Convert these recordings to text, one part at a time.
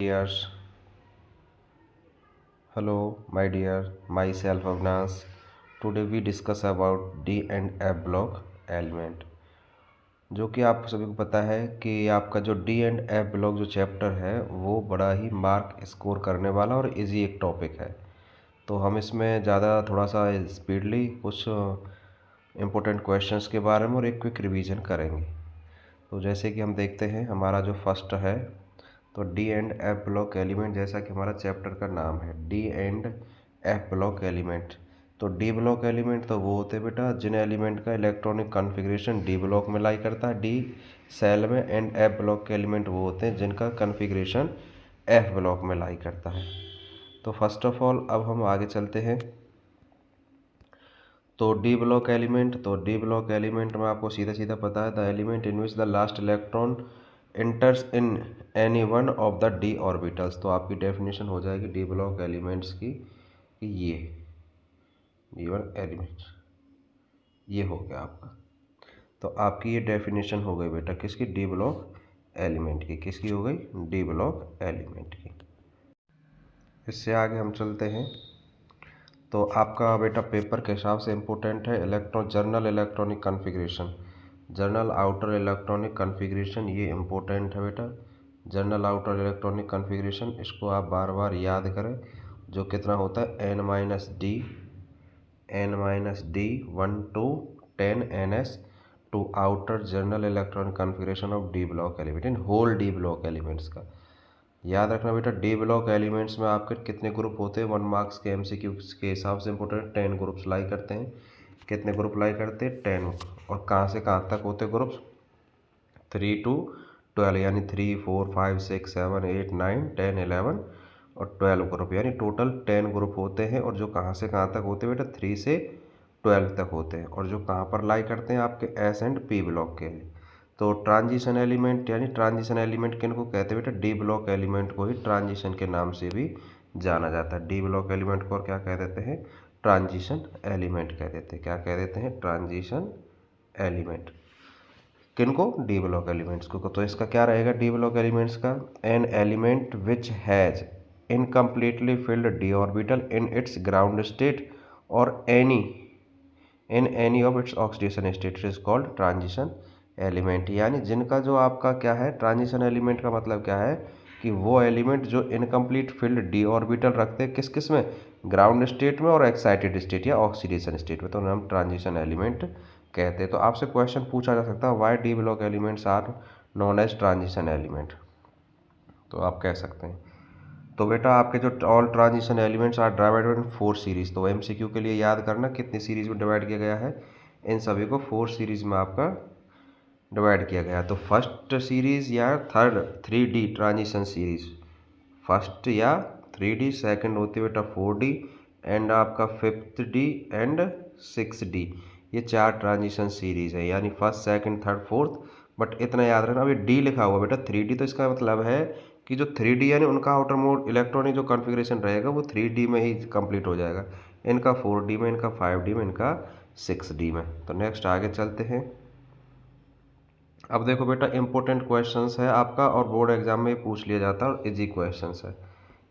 Dears, hello, my dear, myself Avnas. Today we discuss about D and F block element. जो कि आप सभी को पता है कि आपका जो डी एंड एफ ब्लॉक जो चैप्टर है वो बड़ा ही मार्क स्कोर करने वाला और इजी एक टॉपिक है। तो हम इसमें ज़्यादा थोड़ा सा स्पीडली कुछ इम्पोर्टेंट क्वेश्चंस के बारे में और एक क्विक रिवीजन करेंगे। तो जैसे कि हम देखते हैं हमारा जो फर्स्ट है तो D and F block element, जैसा कि हमारा चैप्टर का नाम है D and F block element. तो डी ब्लॉक एलिमेंट तो वो होते हैं बेटा जिन एलिमेंट का इलेक्ट्रॉनिक कॉन्फ़िगरेशन डी ब्लॉक में लाई करता है डी सेल में, एंड एफ ब्लॉक के एलिमेंट वो होते हैं जिनका कॉन्फ़िगरेशन एफ ब्लॉक में लाई करता है। तो फर्स्ट ऑफ ऑल अब हम आगे चलते हैं। तो डी ब्लॉक एलिमेंट में आपको सीधा सीधा पता है the element in which the last electron इंटर्स in any one of the D orbitals. तो आपकी डेफिनेशन हो जाएगी डी ब्लॉक एलिमेंट्स की कि ये डी वन एलिमेंट ये हो गया आपका। तो आपकी ये डेफिनेशन हो गई बेटा किसकी, डी ब्लॉक एलिमेंट की। किसकी हो गई, डी ब्लॉक एलिमेंट की। इससे आगे हम चलते हैं। तो आपका बेटा पेपर के हिसाब से इम्पोर्टेंट है journal electronic configuration, journal outer electronic configuration, ये इम्पोर्टेंट है बेटा। जर्नल आउटर इलेक्ट्रॉनिक कॉन्फ़िगरेशन इसको आप बार बार याद करें, जो कितना होता है n-d 1 to 10 ns to outer general electronic configuration of d block element in whole d block elements का। याद रखना बेटा डी ब्लॉक एलिमेंट्स में आपके कितने ग्रुप होते हैं, 1 मार्क्स के एमसीक्यू के हिसाब से इंपॉर्टेंट 10 ग्रुप्स लाई करते हैं। कितने ग्रुप लाई करते हैं, 10। और कहाँ से कहाँ तक होते ग्रुप्स, 3 to 12, यानी 3 4 5 6 7 8 9 10 11 और 12 ग्रुप, यानी टोटल 10 ग्रुप होते हैं। और जो कहाँ से कहाँ तक होते हैं बेटा, 3 से 12 तक होते हैं। और जो कहाँ पर लाई करते हैं आपके एस एंड पी ब्लॉक के लिए। तो ट्रांजिशन एलिमेंट, यानी ट्रांजिशन एलिमेंट किन को कहते हैं बेटा, डी ब्लॉक एलिमेंट को ही ट्रांजिशन के नाम से भी जाना जाता है। डी ब्लॉक एलिमेंट को और क्या कह देते हैं, ट्रांजिशन एलिमेंट कह देते हैं। क्या कह देते हैं, ट्रांजिशन एलिमेंट। किनको, डी ब्लॉक एलिमेंट्स को। तो इसका क्या रहेगा डी ब्लॉक एलिमेंट्स का, an element which has incompletely filled D orbital in its ground state और any of its oxidation state is called transition element. यानी जिनका जो आपका क्या है, ट्रांजिशन एलिमेंट का मतलब क्या है कि वो एलिमेंट जो इनकम्प्लीट फील्ड डी ऑर्बिटल रखते हैं किस किस में, ग्राउंड स्टेट में और एक्साइटेड स्टेट या ऑक्सीडेशन स्टेट में, तो हम ट्रांजिशन एलिमेंट कहते हैं। तो आपसे क्वेश्चन पूछा जा सकता है why d block elements are known as transition element, तो आप कह सकते हैं। तो बेटा आपके जो all transition elements are divided in 4 series. तो एमसीक्यू के लिए याद करना कितनी सीरीज में डिवाइड किया गया है, इन सभी को 4 सीरीज में आपका डिवाइड किया गया। तो फर्स्ट सीरीज या third 3D transition series, first या 3D, सेकंड होती है बेटा 4D, एंड आपका 5th D एंड 6D। ये 4 ट्रांजिशन सीरीज है, यानी first second third fourth. But इतना याद रखना, अभी डी लिखा हुआ बेटा 3D, तो इसका मतलब है कि जो 3D यानी उनका आउटर मोड इलेक्ट्रॉनिक जो कॉन्फ़िगरेशन रहेगा वो 3D में ही कंप्लीट हो जाएगा, इनका 4D में, इनका 5D में, इनका 6D में। तो नेक्स्ट आगे चलते हैं। अब देखो बेटा इंपॉर्टेंट क्वेश्चंस है आपका और बोर्ड एग्जाम में पूछ लिया जाता है और इजी क्वेश्चंस है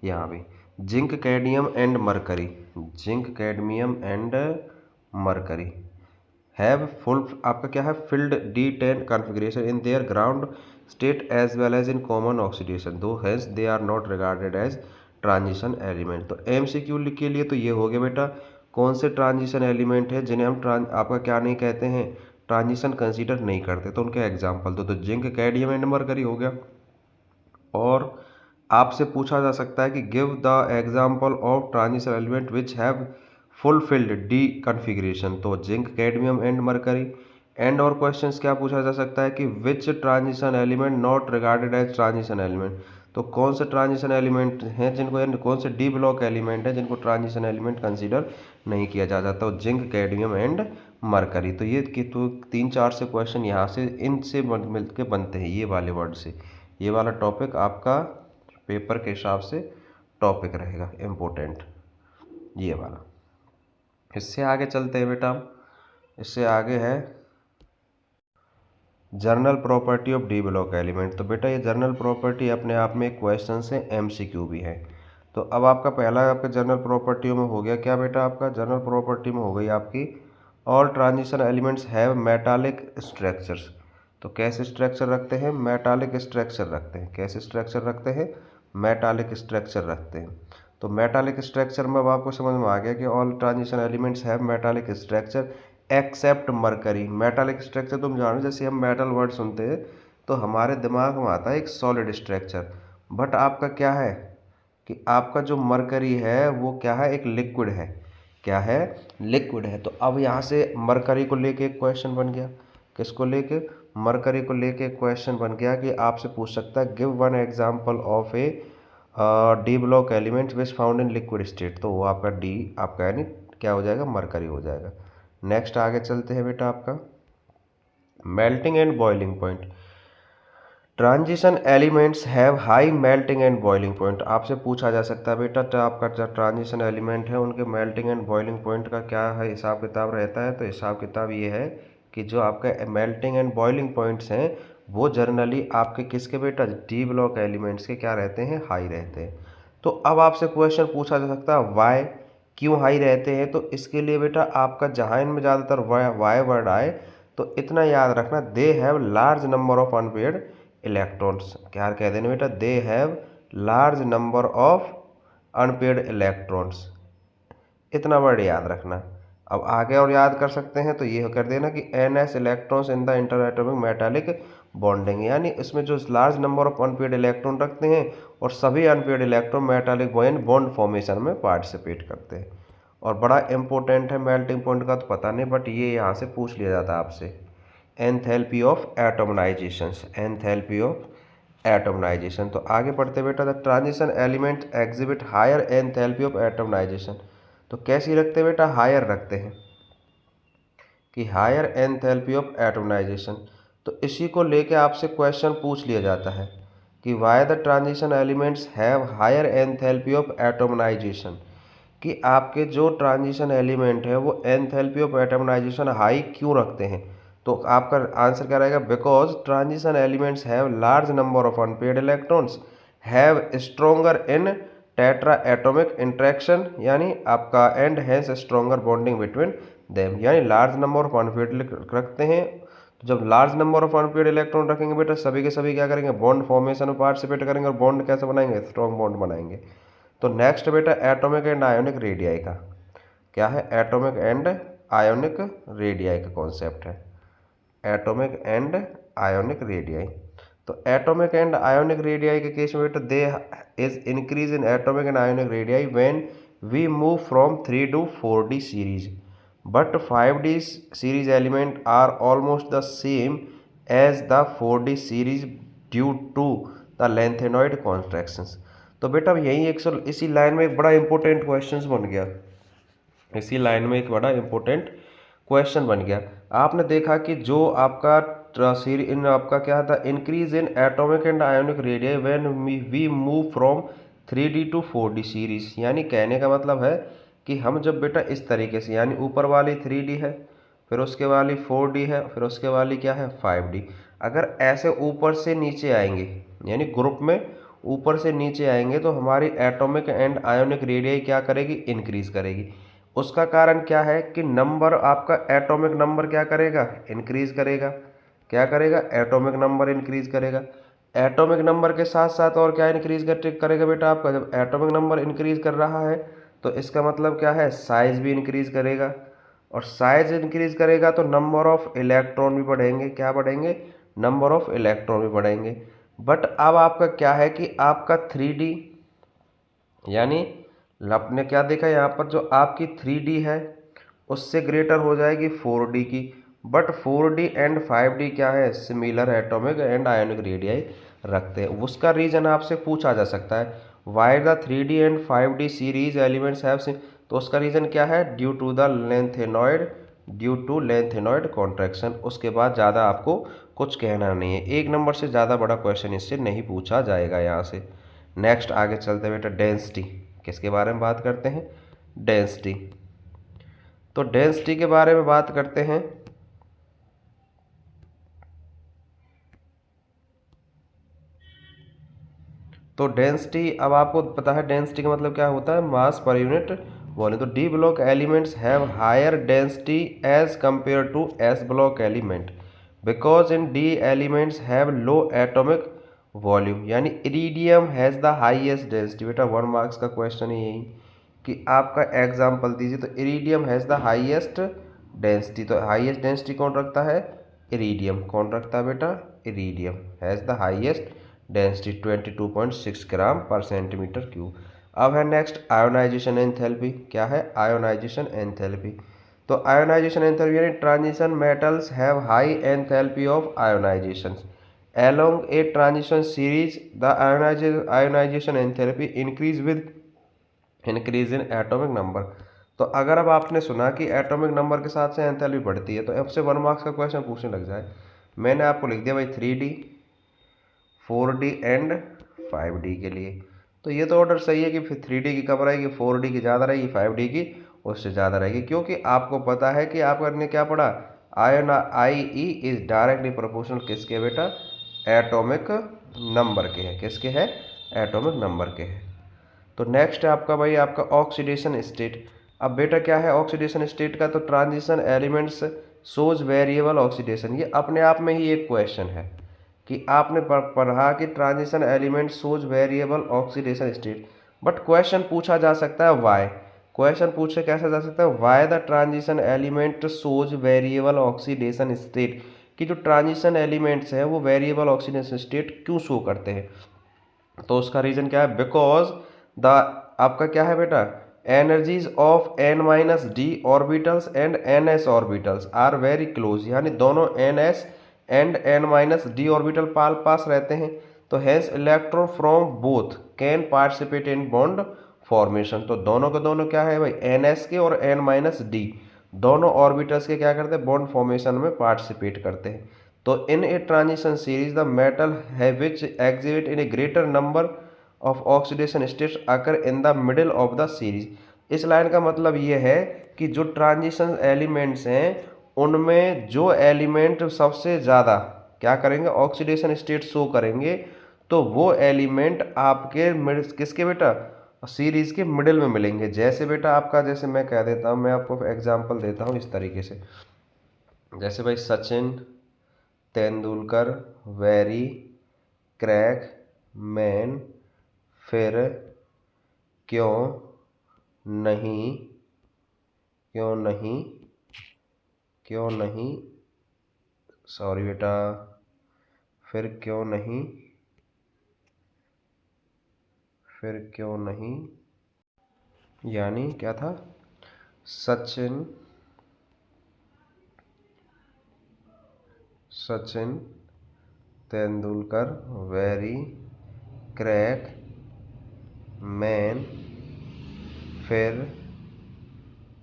यहाँ भी। Zinc cadmium and mercury, zinc cadmium and mercury have full, आपका क्या है, filled D10 configuration in their ground state as well as in common oxidation, though hence they are not regarded as transition element. तो MCQ के लिए तो ये हो गया बेटा कौन से ट्रांजिशन एलिमेंट है जिन्हें हम आपका क्या नहीं कहते हैं, ट्रांजिशन कंसीडर नहीं करते, तो उनके एग्जाम्पल दो। तो जिंक कैडमियम एंड मरकरी हो गया। और आपसे पूछा जा सकता है कि give the example of transition element which have fulfilled D configuration, तो zinc cadmium and mercury. And और क्वेश्चंस क्या पूछा जा सकता है कि which transition element not regarded as transition element, तो कौन से ट्रांजिशन एलिमेंट हैं जिनको, कौन से डी ब्लॉक एलिमेंट है जिनको ट्रांजिशन एलिमेंट कंसीडर नहीं किया जा जाता, जिंक कैडमियम एंड मरकरी। तो ये कि तो 3-4 से क्वेश्चन यहाँ से इनसे मिल के बनते हैं, ये वाले वर्ड से। ये वाला टॉपिक आपका पेपर के हिसाब से टॉपिक रहेगा इम्पोर्टेंट, ये वाला। इससे आगे चलते हैं बेटा, इससे आगे है journal property of d block element. तो बेटा ये जर्नल प्रॉपर्टी अपने आप में एक क्वेश्चन से एमसीक्यू भी है। तो अब आपका पहला आपका जर्नल प्रॉपर्टियों में हो गया क्या बेटा, आपका जर्नल प्रॉपर्टी में हो गई आपकी all transition elements have metallic structures. तो कैसे स्ट्रक्चर रखते हैं, मेटालिक स्ट्रक्चर रखते हैं। कैसे स्ट्रक्चर रखते हैं, मेटालिक स्ट्रक्चर रखते हैं। तो मेटालिक स्ट्रक्चर में अब आपको समझ में आ गया कि all transition elements have metallic structure except mercury. Metallic structure तुम जानो, जैसे हम मेटल वर्ड सुनते हैं तो हमारे दिमाग में आता है एक सॉलिड स्ट्रक्चर, बट आपका क्या है कि आपका जो मरकरी है वो क्या है, एक लिक्विड है। क्या है, लिक्विड है। तो अब यहाँ से मरकरी को लेके एक क्वेश्चन बन गया, किसको लेके, मरकरी को लेके क्वेश्चन बन गया कि आपसे पूछ सकता है give one example of A D block element which found in liquid state. तो वो आपका डी आपका यानी क्या हो जाएगा, मरकरी हो जाएगा। नेक्स्ट आगे चलते हैं बेटा, आपका melting and boiling point. Transition elements have high melting and boiling point. आपसे पूछा जा सकता है बेटा तो आपका जो ट्रांजिशन एलिमेंट है उनके मेल्टिंग एंड बॉइलिंग पॉइंट का क्या है हिसाब किताब रहता है। तो हिसाब किताब ये है कि जो आपका मेल्टिंग एंड बॉइलिंग पॉइंट्स हैं वो जनरली आपके किसके बेटा, डी ब्लॉक एलिमेंट्स के क्या रहते हैं, हाई रहते हैं। तो अब आपसे क्वेश्चन पूछा जा सकता है वाई, क्यों हाई रहते हैं। तो इसके लिए बेटा आपका जहाँ इनमें ज़्यादातर वाई वर्ड आए तो इतना याद रखना, they have large number of unpaired electrons. क्या कह देना बेटा, they have large number of unpaired electrons, इतना वर्ड याद रखना। अब आगे और याद कर सकते हैं तो ये कर देना कि NS electrons in the inter atomic metallic bonding, यानी इसमें जो large number of unpaired electron रखते हैं और सभी unpaired electron metallic bond formation में पार्टिसिपेट करते हैं। और बड़ा इंपॉर्टेंट है, मेल्टिंग पॉइंट का तो पता नहीं बट ये यहाँ से पूछ लिया जाता है आपसे, enthalpy of atomization, enthalpy of atomization. तो आगे पढ़ते बेटा, the transition element exhibit higher enthalpy of atomization. तो कैसी रखते बेटा, हायर रखते हैं कि हायर एंथैल्पी ऑफ एटोमनाइजेशन। तो इसी को लेके आपसे क्वेश्चन पूछ लिया जाता है कि why the transition elements have higher enthalpy of atomisation, कि आपके जो ट्रांजिशन एलिमेंट है वो एंथैल्पी ऑफ एटोमनाइजेशन हाई क्यों रखते हैं। तो आपका आंसर क्या रहेगा, because transition elements have large number of unpaired electrons, have stronger in tetra atomic interaction, यानी आपका and has stronger bonding between them, यानी लार्ज नंबर ऑफ अनपेयर्ड रखते हैं। तो जब large number of unpaired electron रखेंगे बेटा सभी के सभी क्या करेंगे, बॉन्ड फॉर्मेशन में पार्टिसिपेट करेंगे और बॉन्ड कैसे बनाएंगे, स्ट्रॉन्ग बॉन्ड बनाएंगे। तो नेक्स्ट बेटा एटॉमिक एंड आयोनिक रेडियाई का क्या है, एटॉमिक एंड आयोनिक रेडियाई का कॉन्सेप्ट है, एटॉमिक एंड आयोनिक रेडियाई। तो एटॉमिक एंड आयोनिक रेडियाई के केस में बेटा they is increase in atomic and ionic radii when we move from 3 to 4D series, but 5D series element are almost the same as the 4D series due to the lanthanoid contractions. तो बेटा अब यही एक इसी line में एक बड़ा important question बन गया, इसी लाइन में एक बड़ा इंपॉर्टेंट क्वेश्चन बन गया। आपने देखा कि जो आपका इन आपका क्या था, increase in atomic and ionic radii when we move from 3D to 4D series, यानी कहने का मतलब है कि हम जब बेटा इस तरीके से, यानी ऊपर वाली 3D है, फिर उसके वाली 4D है, फिर उसके वाली क्या है 5D, अगर ऐसे ऊपर से नीचे आएंगे यानी ग्रुप में ऊपर से नीचे आएंगे तो हमारी एटॉमिक एंड आयोनिक रेडियाई क्या करेगी, इंक्रीज करेगी। उसका कारण क्या है कि नंबर आपका एटॉमिक नंबर क्या करेगा, इंक्रीज करेगा। क्या करेगा, एटॉमिक नंबर इंक्रीज करेगा। एटॉमिक नंबर के साथ साथ और क्या इंक्रीज करेगा बेटा आपका, जब एटॉमिक नंबर इंक्रीज कर रहा है तो इसका मतलब क्या है, साइज भी इंक्रीज करेगा, और साइज इंक्रीज करेगा तो नंबर ऑफ इलेक्ट्रॉन भी बढ़ेंगे। क्या बढ़ेंगे, नंबर ऑफ इलेक्ट्रॉन भी बढ़ेंगे। बट अब आपका क्या है कि आपका 3D, यानी आपने क्या देखा यहाँ पर, जो आपकी 3D है उससे ग्रेटर हो जाएगी 4D की, बट 4D एंड 5D क्या है, similar atomic and ionic radii रखते हैं। उसका रीजन आपसे पूछा जा सकता है, why the 3D and 5D series elements have, तो उसका रीजन क्या है, due to the lanthanoid, due to lanthanoid contraction. उसके बाद ज़्यादा आपको कुछ कहना नहीं है, एक नंबर से ज़्यादा बड़ा क्वेश्चन इससे नहीं पूछा जाएगा यहाँ से। नेक्स्ट आगे चलते बेटा, डेंसिटी, किसके बारे में बात करते हैं, डेंसिटी। तो डेंसिटी के बारे में बात करते हैं तो डेंसिटी, अब आपको पता है डेंसिटी का मतलब क्या होता है, मास पर यूनिट वॉल्यूम। तो D block elements have higher density as compare to S block element because in D elements have low atomic volume, यानी iridium has the highest density. बेटा 1 मार्क्स का question है यही कि आपका example दीजिए। तो iridium has the highest density, तो हाईएस्ट डेंसिटी कौन रखता है, इरिडियम। कौन रखता है बेटा, iridium has the highest density 22.6 ग्राम पर सेंटीमीटर क्यूब। अब है नेक्स्ट आयोनाइजेशन एंथैल्पी। क्या है, आयोनाइजेशन एंथैल्पी। तो आयोनाइजेशन एंथैल्पी यानी transition metals have high enthalpy of ionisation along a transition series the ionization enthalpy increase with increase in atomic number। तो अगर अब आपने सुना कि एटॉमिक नंबर के साथ से एंथैल्पी बढ़ती है तो अब से 1 मार्क्स का क्वेश्चन पूछने लग जाए। मैंने आपको लिख दिया भाई 3D 4D एंड 5D के लिए। तो ये तो ऑर्डर सही है कि फिर 3D की कम रहेगी, 4D की ज़्यादा रहेगी, 5D की उससे ज़्यादा रहेगी, क्योंकि आपको पता है कि आपने क्या पढ़ा, ion I E is directly proportional किसके बेटा, एटॉमिक नंबर के हैं। किसके हैं, एटॉमिक नंबर के हैं। तो नेक्स्ट है आपका भाई आपका ऑक्सीडेशन स्टेट। अब बेटा क्या है ऑक्सीडेशन स्टेट का, तो ट्रांजिशन एलिमेंट्स सोज वेरिएबल ऑक्सीडेशन। ये अपने आप में ही एक क्वेश्चन है कि आपने पढ़ा कि transition element shows variable oxidation state, but question पूछा जा सकता है वाई। क्वेश्चन पूछे कैसे जा सकता है, why the transition element shows variable oxidation state, कि जो ट्रांजिशन एलिमेंट्स हैं वो वेरिएबल ऑक्सीडेशन स्टेट क्यों शो करते हैं। तो उसका रीजन क्या है, बिकॉज द आपका क्या है बेटा, energies of n minus D orbitals and N S orbitals are very close, यानी दोनों N S and n minus D orbital पास रहते हैं। तो hence electron from both can participate in bond formation. तो दोनों के दोनों क्या है भाई, एन एस के और n माइनस डी दोनों ऑर्बिटल्स के क्या करते हैं, बॉन्ड फॉर्मेशन में पार्टिसिपेट करते हैं। तो in a transition series the metal है which exhibit in a greater number of oxidation states occur in the middle of the series. इस लाइन का मतलब ये है कि जो ट्रांजिशन एलिमेंट्स हैं उनमें जो एलिमेंट सबसे ज़्यादा क्या करेंगे, ऑक्सीडेशन स्टेट शो करेंगे, तो वो एलिमेंट आपके किसके बेटा, सीरीज के मिडिल में मिलेंगे। जैसे बेटा आपका, जैसे मैं कह देता हूँ, मैं आपको एग्जांपल देता हूँ इस तरीके से, जैसे भाई Sachin Tendulkar very crack man, फिर क्यों नहीं, क्यों नहीं, क्यों नहीं, सॉरी बेटा, फिर क्यों नहीं, फिर क्यों नहीं, यानी क्या था, Sachin Tendulkar very crack man, फिर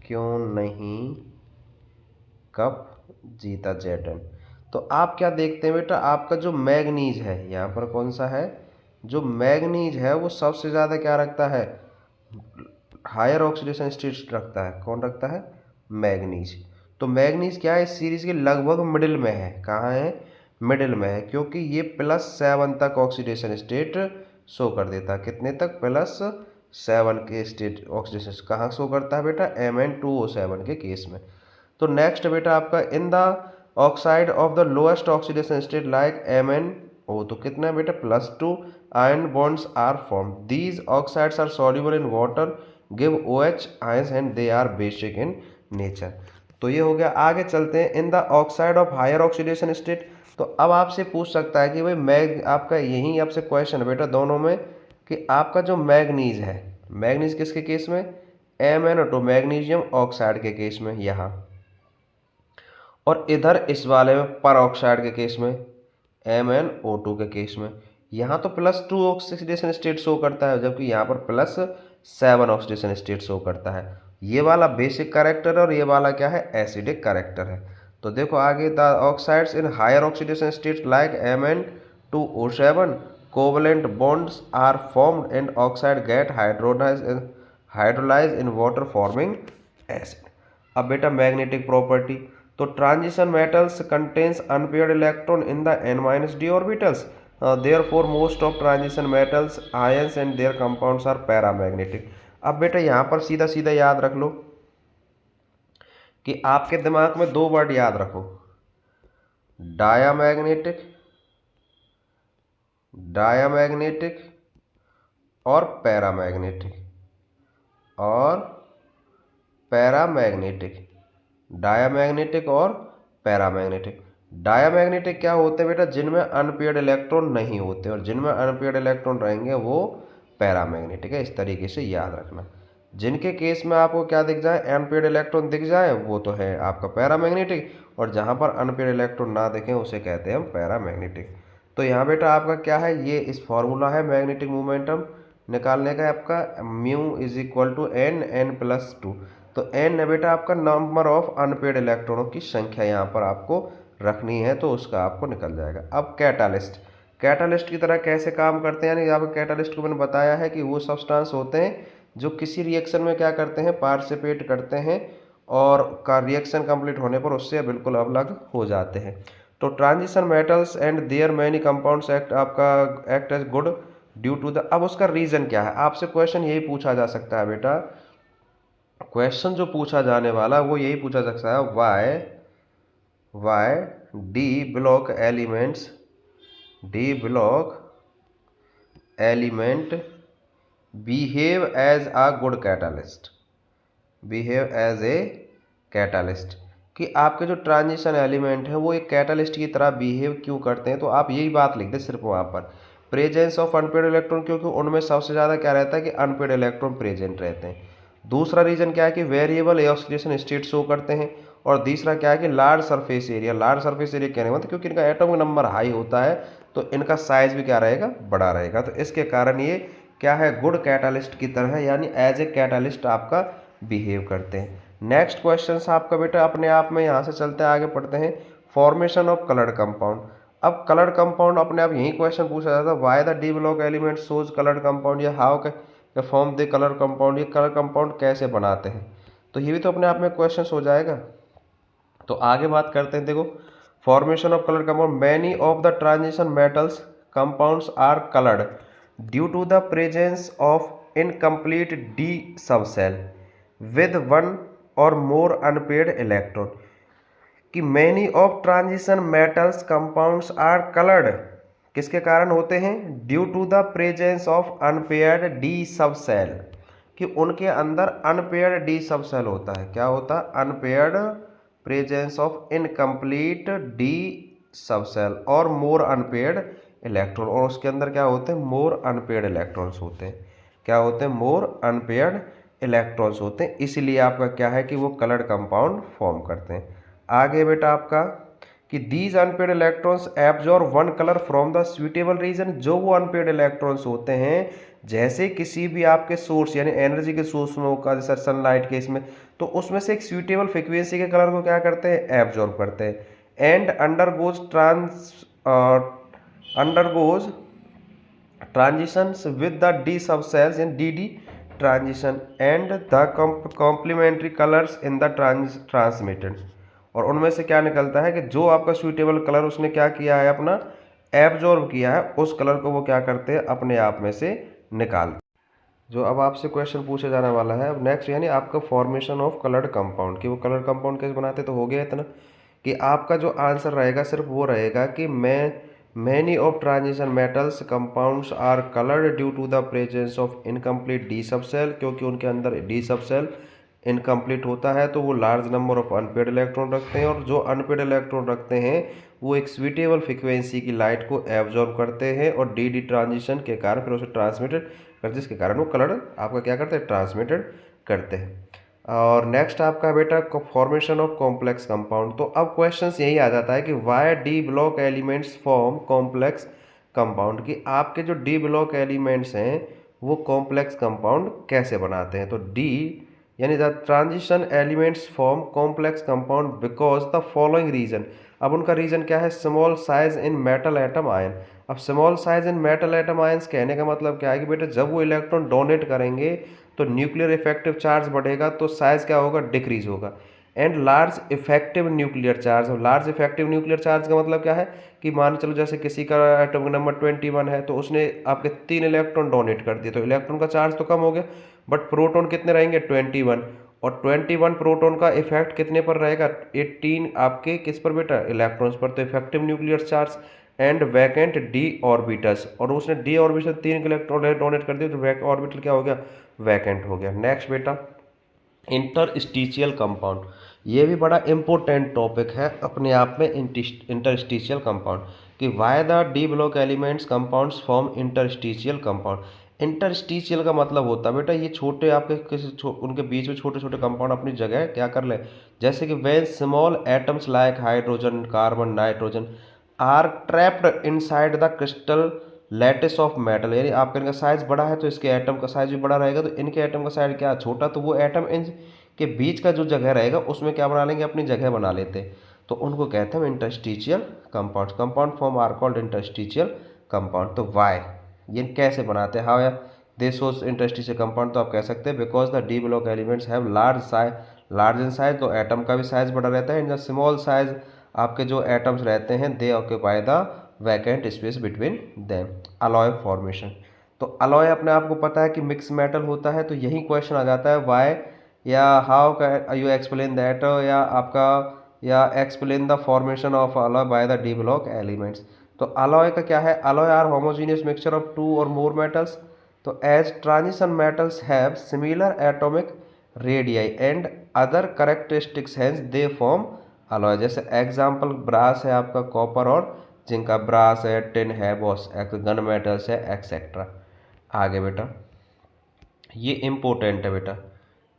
क्यों नहीं कप जीता जेटन। तो आप क्या देखते हैं बेटा, आपका जो मैग्नीज है यहाँ पर कौन सा है, जो मैग्नीज है वो सबसे ज़्यादा क्या रखता है, हायर ऑक्सीडेशन स्टेट रखता है। कौन रखता है, मैग्नीज। तो मैग्नीज क्या है, इस सीरीज के लगभग मिडिल में है। कहाँ है, मिडिल में है, क्योंकि ये +7 तक ऑक्सीडेशन स्टेट शो कर देता है। कितने तक, +7 के स्टेट ऑक्सीडेशन कहाँ शो करता है बेटा, Mn2O7 के केस में। तो नेक्स्ट बेटा आपका in the oxide of the lowest oxidation state like MnO, तो कितना है बेटा, +2 ion bonds are form. These oxides are soluble in water, give OH ions and they are basic in nature. तो ये हो गया। आगे चलते हैं, in the oxide of higher oxidation state. तो अब आपसे पूछ सकता है कि भाई मैग, आपका यही आपसे क्वेश्चन है बेटा दोनों में, कि आपका जो मैग्नीज है, मैग्नीज किसके केस में, MnO2 मैग्नीशियम ऑक्साइड के केस में यहाँ, और इधर इस वाले में पर ऑक्साइड के केस में MnO2 के केस में। यहाँ तो +2 ऑक्सीडेशन स्टेट शो करता है, जबकि यहाँ पर +7 ऑक्सीडेशन स्टेट शो करता है। ये वाला बेसिक कैरेक्टर है और ये वाला क्या है, एसिडिक कैरेक्टर है। तो देखो आगे, the oxides in higher oxidation state like Mn2O7 covalent bonds are formed and oxide get hydrolyse in water forming acid. अब बेटा मैग्नेटिक प्रॉपर्टी, तो transition metals contains unpaired electron in the n-d orbitals therefore most of transition metals ions and their compounds are paramagnetic. अब बेटा यहाँ पर सीधा सीधा याद रख लो कि आपके दिमाग में दो वर्ड याद रखो, डायामैग्नेटिक, डायामैग्नेटिक और पैरामैग्नेटिक, और पैरामैग्नेटिक, डायामैग्नेटिक और पैरामैग्नेटिक। डायामैग्नेटिक क्या होते हैं बेटा? जिनमें अनपेयर्ड इलेक्ट्रॉन नहीं होते, और जिनमें अनपेयर्ड इलेक्ट्रॉन रहेंगे वो पैरामैग्नेटिक है। इस तरीके से याद रखना। जिनके केस में आपको क्या दिख जाए, अनपेयर्ड इलेक्ट्रॉन दिख जाए, वो तो है आपका पैरामैग्नेटिक, और जहाँ पर अनपेयर्ड इलेक्ट्रॉन ना दिखें उसे कहते हैं हम पैरामैग्नेटिक। तो यहाँ बेटा आपका क्या है, ये इस फॉर्मूला है मैग्नेटिक मोमेंटम निकालने का आपका, mu is equal to n+2। तो n है बेटा आपका नंबर ऑफ अनपेयर्ड इलेक्ट्रॉनों की संख्या यहाँ पर आपको रखनी है, तो उसका आपको निकल जाएगा। अब कैटालिस्ट, कैटालिस्ट की तरह कैसे काम करते हैं, यानी यहाँ पर कैटालिस्ट को मैंने बताया है कि वो सब्सटेंस होते हैं जो किसी रिएक्शन में क्या करते हैं, पार्टिसिपेट करते हैं, और का रिएक्शन कंप्लीट होने पर उससे बिल्कुल अलग हो जाते हैं। तो transition metals and their many compounds act as good due to the, अब उसका रीजन क्या है, आपसे क्वेश्चन यही पूछा जा सकता है बेटा। क्वेश्चन जो पूछा जाने वाला वो यही पूछा जा सकता है, why d block elements, d block element behave as a good catalyst, behave as a catalyst, कि आपके जो ट्रांजिशन एलिमेंट है वो एक कैटालिस्ट की तरह बिहेव क्यों करते हैं। तो आप यही बात लिख दे सिर्फ वहाँ पर, प्रेजेंस ऑफ अनपेयर्ड इलेक्ट्रॉन, क्योंकि उनमें सबसे ज़्यादा क्या रहता है कि अनपेयर्ड इलेक्ट्रॉन प्रेजेंट रहते हैं। दूसरा रीजन क्या है कि वेरिएबल ऑक्सीडेशन स्टेट शो करते हैं, और तीसरा क्या है कि large surface area, large surface area कहने मतलब क्योंकि इनका एटॉमिक नंबर हाई होता है तो इनका साइज भी क्या रहेगा, बड़ा रहेगा। तो इसके कारण ये क्या है, गुड कैटालिस्ट की तरह, यानी एज ए कैटालिस्ट आपका बिहेव करते हैं। नेक्स्ट क्वेश्चन आपका बेटा अपने आप में यहाँ से चलते हैं आगे पढ़ते हैं, फॉर्मेशन ऑफ कलर्ड कंपाउंड। अब कलर्ड कंपाउंड अपने आप यही क्वेश्चन पूछा जाता है, why the d block element shows coloured compound, या हाउ के फॉर्म द कलर कंपाउंड, ये कलर कंपाउंड कैसे बनाते हैं। तो ये भी तो अपने आप में क्वेश्चन हो जाएगा। तो आगे बात करते हैं, देखो formation of colour compound, many of the transition metals compounds are coloured due to the presence of incomplete d subshell with one or more unpaired electron, कि many of transition metals compounds are coloured किसके कारण होते हैं, due to the presence of unpaired d subshell, कि उनके अंदर unpaired d subshell होता है। क्या होता है, unpaired, presence of incomplete d subshell और मोर अनपेयर्ड इलेक्ट्रॉन, और उसके अंदर क्या होते हैं, मोर अनपेयर्ड इलेक्ट्रॉन्स होते हैं। क्या होते हैं, मोर अनपेयर्ड इलेक्ट्रॉन्स होते हैं, इसीलिए आपका क्या है कि वो कलर्ड कंपाउंड फॉर्म करते हैं। आगे बेटा आपका कि these unpaired electrons absorb one colour from the suitable region, जो वो अनपेयर्ड इलेक्ट्रॉन्स होते हैं जैसे किसी भी आपके सोर्स यानी एनर्जी के सोर्स में होगा, जैसे सनलाइट के इसमें, तो उसमें से एक स्यूटेबल फ्रिक्वेंसी के कलर को क्या करते हैं, एब्जॉर्ब करते हैं। And undergoes transitions with the d subshells in d transition and the complementary colours in the transmitted, और उनमें से क्या निकलता है कि जो आपका सूटेबल कलर उसने क्या किया है, अपना एब्जॉर्ब किया है, उस कलर को वो क्या करते हैं, अपने आप में से निकालते। जो अब आपसे क्वेश्चन पूछा जाने वाला है अब नेक्स्ट, यानी आपका फॉर्मेशन ऑफ कलर्ड कंपाउंड, कि वो कलर कंपाउंड कैसे बनाते, तो हो गया इतना कि आपका जो आंसर रहेगा सिर्फ वो रहेगा कि many of transition metals compounds are coloured due to the presence of incomplete d subshell, क्योंकि उनके अंदर डी सबसेल इनकम्प्लीट होता है तो वो large number of unpaired electron रखते हैं, और जो अनपेयर्ड इलेक्ट्रॉन रखते हैं वो एक स्वीटेबल फ्रिक्वेंसी की लाइट को एब्जॉर्ब करते हैं, और डी ट्रांजिशन के कारण फिर उसे ट्रांसमिटेड करते, जिसके कारण वो कलर आपका क्या करते हैं, ट्रांसमिटेड करते हैं। और नेक्स्ट आपका बेटा फॉर्मेशन ऑफ कॉम्प्लेक्स कंपाउंड। तो अब क्वेश्चंस यही आ जाता है कि why d block elements form complex compound, कि आपके जो डी ब्लॉक एलिमेंट्स हैं वो कॉम्प्लेक्स कंपाउंड कैसे बनाते हैं। तो डी यानी the transition elements form complex compound because the following reason. अब उनका रीजन क्या है, small size in metal atom ion. अब small size in metal atom ions कहने का मतलब क्या है कि बेटा जब वो इलेक्ट्रॉन डोनेट करेंगे तो न्यूक्लियर इफेक्टिव चार्ज बढ़ेगा, तो साइज क्या होगा, डिक्रीज होगा। And large effective nuclear charge. Large effective nuclear charge का मतलब क्या है कि मान चलो जैसे किसी का एटॉमिक नंबर 21 है तो उसने आपके 3 इलेक्ट्रॉन डोनेट कर दिए, तो इलेक्ट्रॉन का चार्ज तो कम हो गया, बट प्रोटॉन कितने रहेंगे 21, और 21 प्रोटॉन का इफेक्ट कितने पर रहेगा 18 आपके किस पर बेटा इलेक्ट्रॉन्स पर, तो effective nuclear charge and vacant D orbitals, और उसने डी ऑर्बिटल 3 इलेक्ट्रॉन डोनेट कर दिए तो वैक ऑर्बिटल क्या हो गया वैकेंट हो गया। नेक्स्ट बेटा इंटरस्टिशियल कंपाउंड, ये भी बड़ा इंपॉर्टेंट टॉपिक है अपने आप में। इंटरस्टिशियल कंपाउंड कि why the d block elements compounds form interstitial compound. Interstitial का मतलब होता है बेटा ये छोटे आपके उनके बीच में छोटे छोटे कंपाउंड अपनी जगह क्या कर ले, जैसे कि when small atoms like hydrogen carbon nitrogen are trapped inside the crystal lattice of metal, यानी आपका इनका साइज बड़ा है तो इसके एटम का साइज भी बड़ा रहेगा, तो इनके एटम का साइज क्या छोटा, तो वो एटम इन के बीच का जो जगह रहेगा उसमें क्या बना लेंगे अपनी जगह बना लेते, तो उनको कहते हैं interstitial compound. Compound form are called interstitial compound. तो वाई ये कैसे बनाते हैं, हाउ या दिस वाज इंटरस्टिशियल कंपाउंड, तो आप कह सकते हैं because the d block elements have large in size, तो एटम का भी साइज बड़ा रहता है, इन द स्मॉल साइज आपके जो एटम्स रहते हैं दे occupy the vacant space between them. Alloy formation, तो अलॉय अपने आप को पता है कि मिक्स मेटल होता है, तो यही क्वेश्चन आ जाता है वाई या how can you explain that, या आपका या explain the formation of alloy by the d block elements. तो अलॉय का क्या है, alloy are homogeneous mixture of two or more metals, तो as transition metals have similar atomic radii and other characteristics hence they form alloy. जैसे example brass है आपका, copper और जिनका ब्रास है, टिन है, बॉस गन मेटल्स है एक्सेट्रा। आगे बेटा ये इम्पोर्टेंट है बेटा,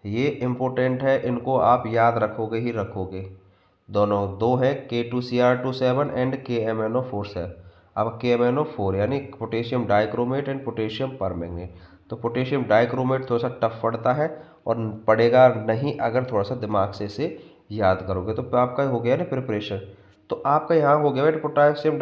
ये इम्पोर्टेंट है, इनको आप याद रखोगे ही रखोगे। दोनों दो है K2Cr27 एंड KMnO4 अब KMnO4 यानी potassium dichromate and potassium permanganate. तो पोटेशियम डाइक्रोमेट थोड़ा सा टफ पड़ता है और पड़ेगा नहीं अगर थोड़ा सा दिमाग से इसे याद करोगे, तो आपका हो गया ना प्रिपरेशन। तो आपका यहाँ हो गया potassium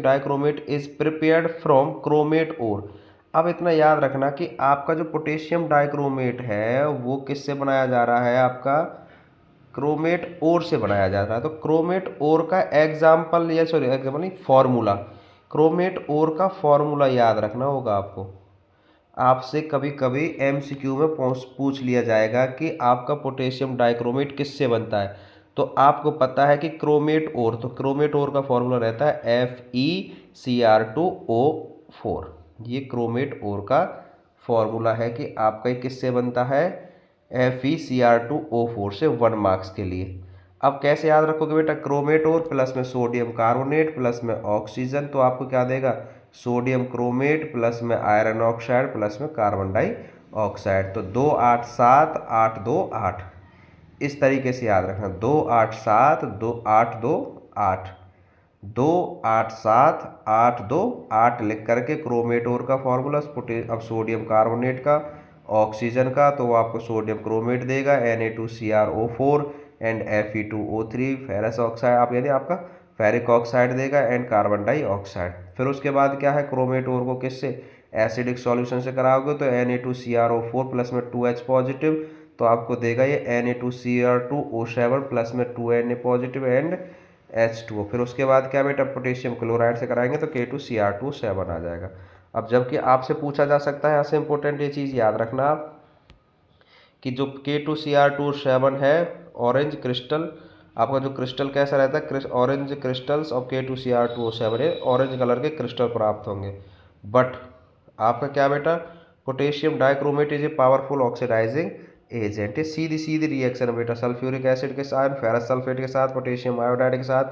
dichromate is prepared from chromate ore. अब इतना याद रखना कि आपका जो पोटेशियम डाइक्रोमेट है वो किससे बनाया जा रहा है, आपका क्रोमेट ओर से बनाया जा रहा है। तो क्रोमेट ओर का एग्जाम्पल या सॉरी एग्जाम्पल नहीं फॉर्मूला, क्रोमेट ओर का फॉर्मूला याद रखना होगा आपको। आपसे कभी कभी एमसीक्यू में पूछ लिया जाएगा कि आपका पोटेशियम डाइक्रोमेट किससे बनता है, तो आपको पता है कि क्रोमेट ओर, तो क्रोमेट ओर का फॉर्मूला रहता है FeCr2O4। ये क्रोमेट ओर का फॉर्मूला है कि आपका किससे बनता है FeCr2O4 से 1 मार्क्स के लिए। अब कैसे याद रखोगे बेटा, क्रोमेट और प्लस में सोडियम कार्बोनेट प्लस में ऑक्सीजन, तो आपको क्या देगा सोडियम क्रोमेट प्लस में आयरन ऑक्साइड प्लस में कार्बन डाई ऑक्साइड। तो 2 8 7 8 2 8 इस तरीके से याद रखना, 2 8 7 2 8 2 8 2 8 7 8 2 8 लिख करके क्रोमेट और का फॉर्मूला। अब सोडियम कार्बोनेट का ऑक्सीजन का, तो वो आपको सोडियम क्रोमेट देगा Na2CrO4 and Fe2O3 ferrous oxide, आप यानी आपका फेरिक ऑक्साइड देगा एंड कार्बन डाई ऑक्साइड। फिर उसके बाद क्या है क्रोमेट और को किससे एसिडिक सॉल्यूशन से कराओगे, तो Na2CrO4 प्लस में 2H पॉजिटिव, तो आपको देगा ये Na2Cr2O7 प्लस में 2Na पॉजिटिव एंड H2O। फिर उसके बाद क्या बेटा पोटेशियम क्लोराइड से कराएंगे तो K2Cr2O7 आ जाएगा। अब जबकि आपसे पूछा जा सकता है, यहाँ से इंपॉर्टेंट ये चीज़ याद रखना आप कि जो K2Cr2O7 है ऑरेंज क्रिस्टल, आपका जो क्रिस्टल कैसा रहता है ऑरेंज क्रिस्टल्स ऑफ K2Cr2O7 है ऑरेंज कलर के क्रिस्टल प्राप्त होंगे। बट आपका क्या बेटा potassium dichromate is a powerful oxidising agent, ये सीधी सीधी रिएक्शन है बेटा, सल्फ्यूरिक एसिड के साथ, फेरस सल्फेट के साथ, पोटेशियम आयोडाइड के साथ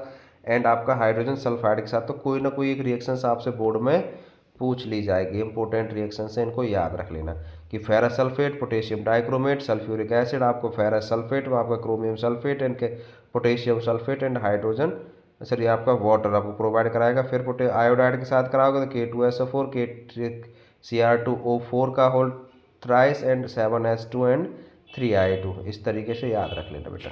एंड आपका हाइड्रोजन सल्फाइड के साथ। तो कोई ना कोई एक रिएक्शन आपसे बोर्ड में पूछ ली जाएगी, इंपॉर्टेंट रिएक्शन से इनको याद रख लेना कि ferrous sulphate potassium dichromate sulphuric acid, आपको फेरस सल्फेट आपका क्रोमियम सल्फेट एंड के potassium sulphate and hydrogen sir ये आपका वाटर आपको प्रोवाइड कराएगा। फिर पोटे आयोडाइड के साथ कराओगे तो K2SO4 Cr2O4 का whole thrice and 7H2 and 3I2, इस तरीके से याद रख लेना बेटा।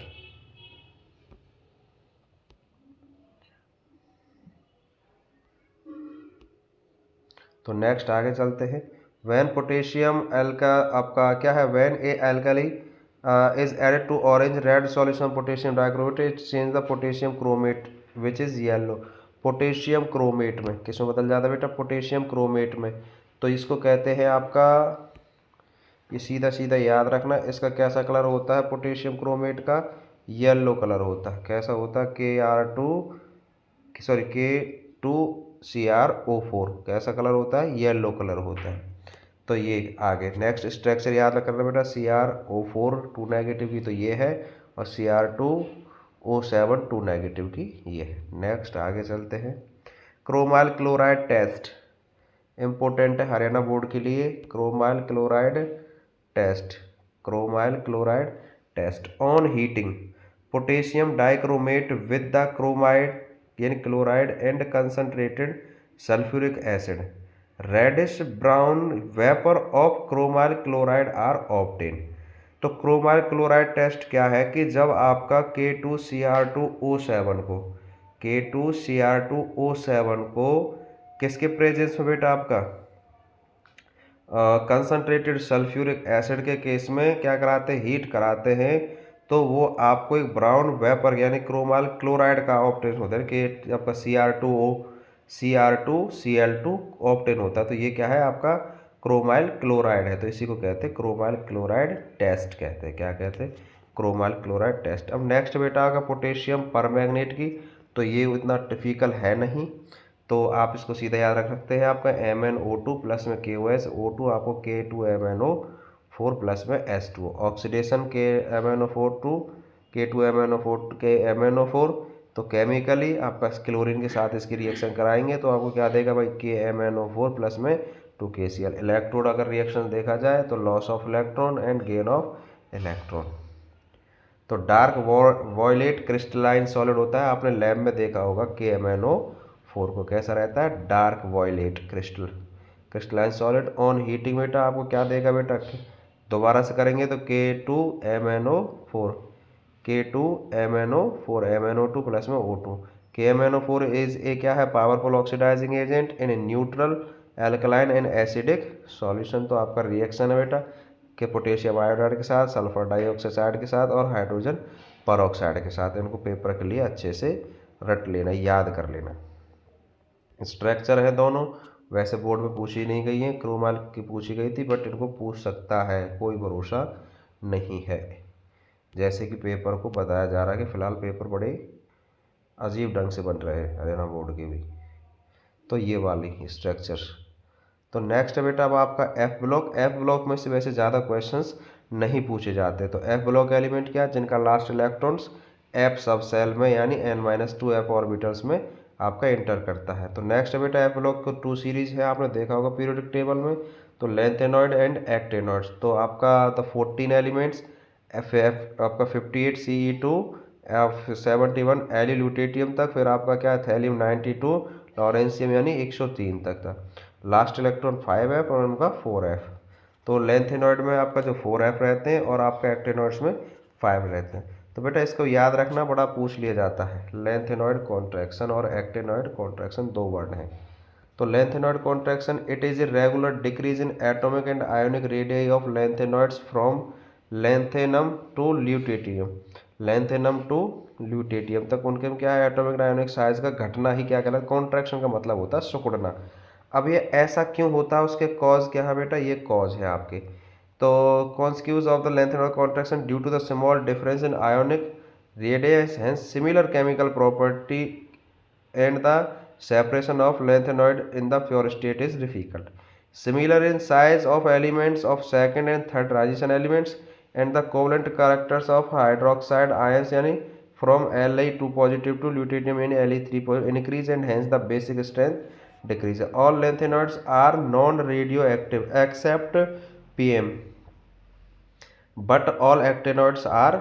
तो नेक्स्ट आगे चलते हैं। वैन पोटेशियम एल्का आपका क्या है, when a alkali is added to orange red solution potassium dichromate, it change the potassium chromate which is yellow। Potassium chromate में किसमें बदल जाता है बेटा? पोटेशियम क्रोमेट में। तो इसको कहते हैं आपका, ये सीधा सीधा याद रखना, इसका कैसा कलर होता है पोटेशियम क्रोमेट का? येलो कलर होता है। कैसा होता है? K2CrO4 कैसा कलर होता है? येलो कलर होता है। तो ये आगे नेक्स्ट स्ट्रक्चर याद रखना बेटा, CrO4 2 नेगेटिव की तो ये है, और Cr2O7 2 नेगेटिव की ये है। नेक्स्ट आगे चलते हैं। क्रोमाइल क्लोराइड टेस्ट इम्पोर्टेंट है हरियाणा बोर्ड के लिए। Chromyl chloride test, chromyl chloride test on heating potassium dichromate with the chromide यानी chloride and concentrated sulphuric acid, reddish brown vapour of chromyl chloride are obtain. तो chromyl chloride test क्या है कि जब आपका K2Cr2O7 को, K2Cr2O7 को किसके प्रेजेंस में बेटा? आपका कंसंट्रेटेड सल्फ्यूरिक एसिड के केस में क्या कराते हैं? हीट कराते हैं। तो वो आपको एक ब्राउन वेपर यानी क्रोमाइल क्लोराइड का ऑब्टेन होता है कि आपका Cr2Cl2 ऑब्टेन होता है। तो ये क्या है? आपका क्रोमाइल क्लोराइड है। तो इसी को कहते हैं क्रोमाइल क्लोराइड टेस्ट कहते हैं। क्या कहते हैं? Chromyl chloride test. अब नेक्स्ट बेटा आगा पोटेशियम परमैंगनेट की, तो ये उतना टिपिकल है नहीं, तो आप इसको सीधा याद रख सकते हैं। आपका MnO2 प्लस में KOSO2 आपको K2MnO4 प्लस में H2O ऑक्सीडेशन के MnO4 K2MnO4 के MnO4। तो केमिकली आपका क्लोरीन के साथ इसकी रिएक्शन कराएंगे तो आपको क्या देगा भाई? KMnO4 प्लस में 2KCl। इलेक्ट्रोड अगर रिएक्शन देखा जाए तो loss of electron and gain of electron. तो डार्क वॉयलेट क्रिस्टलाइन सॉलिड होता है, आपने लैब में देखा होगा KMnO4 को। कैसा रहता है? Dark violet crystalline solid on heating बेटा आपको क्या देगा बेटा? दोबारा से करेंगे तो K2MnO4 MnO2 प्लस में O2। KMnO4 इज ए क्या है? Powerful oxidising agent in neutral alkaline and acidic solution. तो आपका रिएक्शन है बेटा कि पोटेशियम आयोडाइड के साथ, सल्फर डाइऑक्साइड के साथ और हाइड्रोजन परऑक्साइड के साथ। इनको पेपर के लिए अच्छे से रट लेना, याद कर लेना। स्ट्रक्चर है दोनों, वैसे बोर्ड में पूछी नहीं गई है, क्रोमाइल की पूछी गई थी, बट इनको पूछ सकता है, कोई भरोसा नहीं है। जैसे कि पेपर को बताया जा रहा है कि फिलहाल पेपर बड़े अजीब ढंग से बन रहे हैं हरियाणा बोर्ड के भी। तो ये वाली स्ट्रक्चर। तो नेक्स्ट है बेटा अब आपका एफ ब्लॉक में से वैसे ज़्यादा क्वेश्चंस नहीं पूछे जाते। तो एफ ब्लॉक एलिमेंट क्या है? जिनका लास्ट इलेक्ट्रॉन्स एफ सब सेल में यानी N-2 एफ ऑर्बिटल्स में आपका इंटर करता है। तो नेक्स्ट है बेटा एफ ब्लॉक को 2 सीरीज है, आपने देखा होगा पीरियोडिक टेबल में। तो लेंथेनॉइड एंड एक्टेनॉइड्स। तो आपका तो 14 एलिमेंट्स, एफ आपका 58 Ce2, F71 एली ल्यूटेटियम तक, फिर आपका क्या है? थैलियम 92, लॉरेंसियम यानी 103 तक था। लास्ट इलेक्ट्रॉन 5f और उनका 4f। तो लेंथेनॉइड में आपका जो 4f रहते हैं और आपका एक्टेनॉइड्स में 5 रहते हैं। तो बेटा इसको याद रखना, बड़ा पूछ लिया जाता है। लेंथेनॉइड कॉन्ट्रैक्शन और एक्टेनॉइड कॉन्ट्रैक्शन 2 वर्ड हैं। तो lanthanoid contraction, it is a regular decrease in atomic and ionic radii of lanthanoids from lanthanum to lutetium, lanthanum to lutetium तक उनके में क्या है? एटॉमिक आयोनिक साइज का घटना ही क्या कहलाता है? कॉन्ट्रैक्शन का मतलब होता है सिकुड़ना। अब ये ऐसा क्यों होता है, उसके कॉज क्या है बेटा? ये कॉज है आपके। तो consequences of the lanthanoid contraction due to the small difference in ionic radius hence similar chemical property and the separation of lengthenoid in the pure state is difficult. Similar in size of elements of second and third transition elements and the covalent characters of hydroxide ions यानी from Li2 positive to lutetium in Li3 positive increase and hence the basic strength decrease. All lanthanoids are non-radioactive except PM, but all actinoids are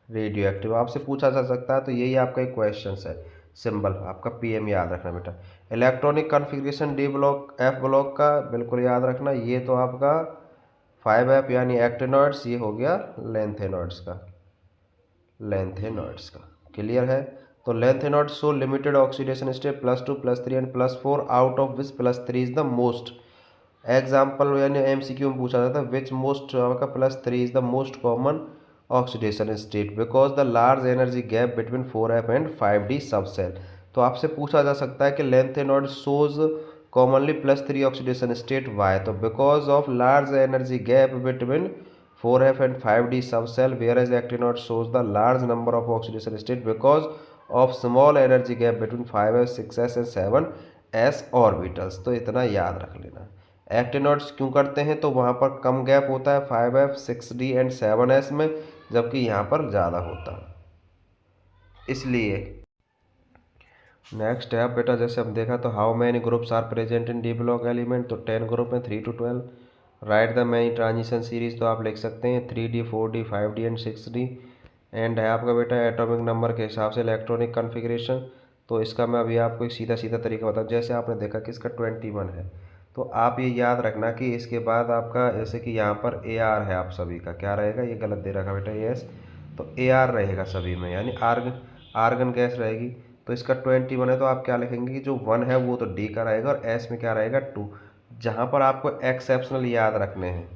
radio आपसे पूछा जा सकता है। तो यही आपका एक क्वेश्चन है। सिंबल आपका PM याद रखना बेटा। Electronic configuration D block F block का बिल्कुल याद रखना। ये तो आपका 5f यानी एक्टेनॉइड्स, ये हो गया लेंथेनॉइड्स का, लेंथेनॉइड्स का क्लियर है। तो lanthanoids show limited oxidation state +2 +3 and +4 out of which +3 is the most. Example यानी MCQ में पूछा जाता है विच मोस्ट आपका +3 is the most common oxidation state because the large energy gap between 4f and 5d सब cell. तो आपसे पूछा जा सकता है कि lanthanoid shows commonly +3 oxidation state why. तो because of large energy gap between 4f and 5d subcell, whereas actinide shows the large number of oxidation state because of small energy gap between 5s, 6s and 7s orbitals। तो इतना याद रख लेना। Actinoids क्यों करते हैं, तो वहाँ पर कम गैप होता है 5f, 6d एंड 7s में, जबकि यहाँ पर ज़्यादा होता है, इसलिए। नेक्स्ट है बेटा, जैसे हम देखा तो how many groups are present in d block element, तो 10 ग्रुप में 3 to 12। Right the many transition series, तो आप लिख सकते हैं 3d, 4d, 5d and 6d। And है आपका बेटा एटॉमिक नंबर के हिसाब से इलेक्ट्रॉनिक कॉन्फ़िगरेशन। तो इसका मैं अभी आपको एक सीधा सीधा तरीका बताऊँ। जैसे आपने देखा कि इसका 21 है, तो आप ये याद रखना कि इसके बाद आपका जैसे कि यहाँ पर AR है, आप सभी का क्या रहेगा, ये गलत दे रखा बेटा AS, तो AR रहेगा सभी में, यानी आर्गन गैस रहेगी। तो इसका 21 है, तो आप क्या लिखेंगे कि जो 1 है वो तो D का रहेगा और S में क्या रहेगा 2। जहाँ पर आपको एक्सेप्शनल याद रखने हैं,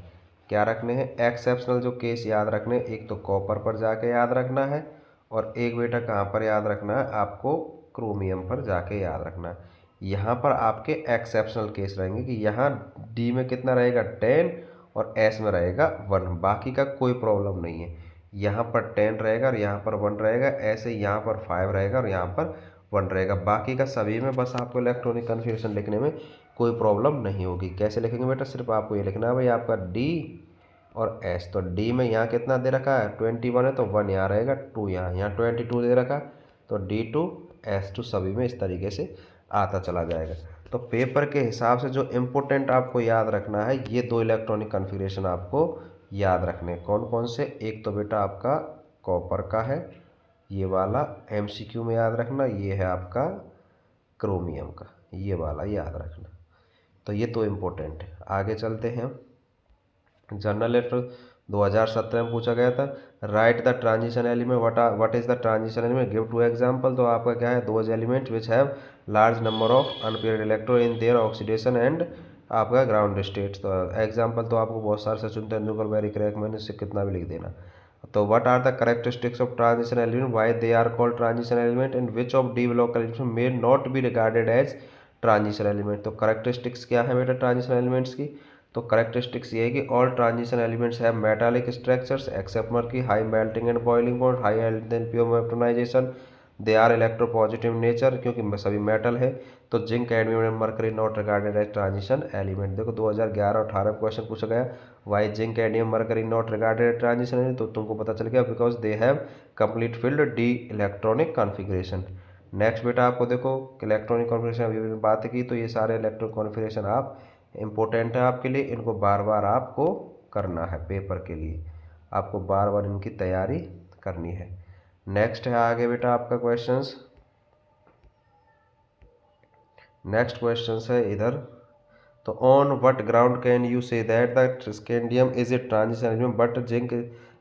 क्या रखने हैं, एक्सेप्शनल जो केस याद रखने हैं, एक तो कॉपर पर जाके याद रखना है और एक बेटा कहाँ पर याद रखना है, आपको क्रोमियम पर जाके याद रखना है। यहाँ पर आपके एक्सेप्शनल केस रहेंगे कि यहाँ डी में कितना रहेगा 10 और एस में रहेगा 1, बाकी का कोई प्रॉब्लम नहीं है। यहाँ पर 10 रहेगा और यहाँ पर 1 रहेगा, ऐसे यहाँ पर 5 रहेगा और यहाँ पर 1 रहेगा, बाकी का सभी में बस आपको इलेक्ट्रॉनिक कन्फिग्रेशन लिखने में कोई प्रॉब्लम नहीं होगी। कैसे लिखेंगे बेटा, सिर्फ आपको ये लिखना है भाई आपका डी और एस। तो डी में यहाँ कितना दे रखा है 21 है, तो 1 यहाँ रहेगा, 2 यहाँ 22 दे रखा, तो D2 S2 सभी में इस तरीके से आता चला जाएगा। तो पेपर के हिसाब से जो इम्पोर्टेंट आपको याद रखना है, ये 2 इलेक्ट्रॉनिक कन्फिग्रेशन आपको याद रखने। कौन कौन से, एक तो बेटा आपका कॉपर का है, ये वाला MCQ में याद रखना, ये है आपका क्रोमियम का, ये वाला याद रखना। तो ये तो इम्पोर्टेंट है। आगे चलते हैं। जनरल लेटर 2017 में पूछा गया था, right the transition element, what is the transition element, give 2 example. तो आपका क्या है, those element which have large number of unpaired electron in their oxidation and आपका ग्राउंड स्टेट। तो एग्जांपल तो आपको बहुत सारे, सचिन तेंदुलकर, वेरी क्रैक, मैंने इससे कितना भी लिख देना। तो what are the characteristics of transition element, why they are called transition element, and which of d block elements may not be regarded as transition element. तो कैरेक्टरिस्टिक्स क्या है बेटा ट्रांजिशन एलिमेंट्स की, तो करेक्टरिस्टिक्स ये है कि all transition elements have metallic structures except mercury, high melting and boiling point, high enthalpy of vaporisation, they are electropositive nature, क्योंकि सभी मेटल है। तो zinc, cadmium and mercury not regarded as transition element. देखो 2011 और 18 question पूछा गया, why zinc, cadmium, mercury not regarded as transition element, तो तुमको पता चल गया because they have complete filled d electronic configuration. Next बेटा आपको देखो इलेक्ट्रॉनिक कॉन्फिगरेशन अभी बात की, तो ये सारे इलेक्ट्रॉनिक कॉन्फिगरेशन आप इम्पोर्टेंट है आपके लिए, इनको बार बार आपको करना है पेपर के लिए, आपको बार बार इनकी तैयारी करनी है। नेक्स्ट है आगे बेटा आपका क्वेश्चंस, नेक्स्ट क्वेश्चंस है इधर। तो on what ground can you say that the scandium is a transition element but zinc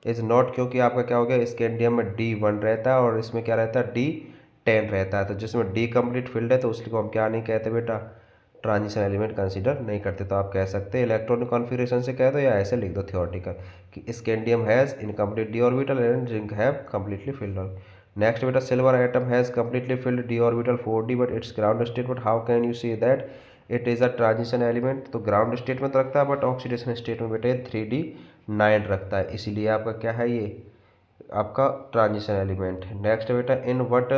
is not, क्योंकि आपका क्या हो गया, स्कैंडियम में D1 रहता है और इसमें क्या रहता है D10 रहता है। तो जिसमें D कंप्लीट फील्ड है तो उसको हम क्या नहीं कहते बेटा, ट्रांजिशन एलिमेंट कंसीडर नहीं करते। तो आप कह सकते हैं इलेक्ट्रॉनिक कॉन्फिगरेशन से कह दो या ऐसे लिख दो थियोरटिकल कि scandium has incomplete D orbital and zinc have completely filled. Next बेटा silver atom has completely filled D orbital 4d but its ground state, but how can you see that it is a transition element. तो ground state में तो रखता है but oxidation state में बेटा 3d9 रखता है, इसीलिए आपका क्या है ये आपका ट्रांजिशन एलिमेंट है। नेक्स्ट बेटा in what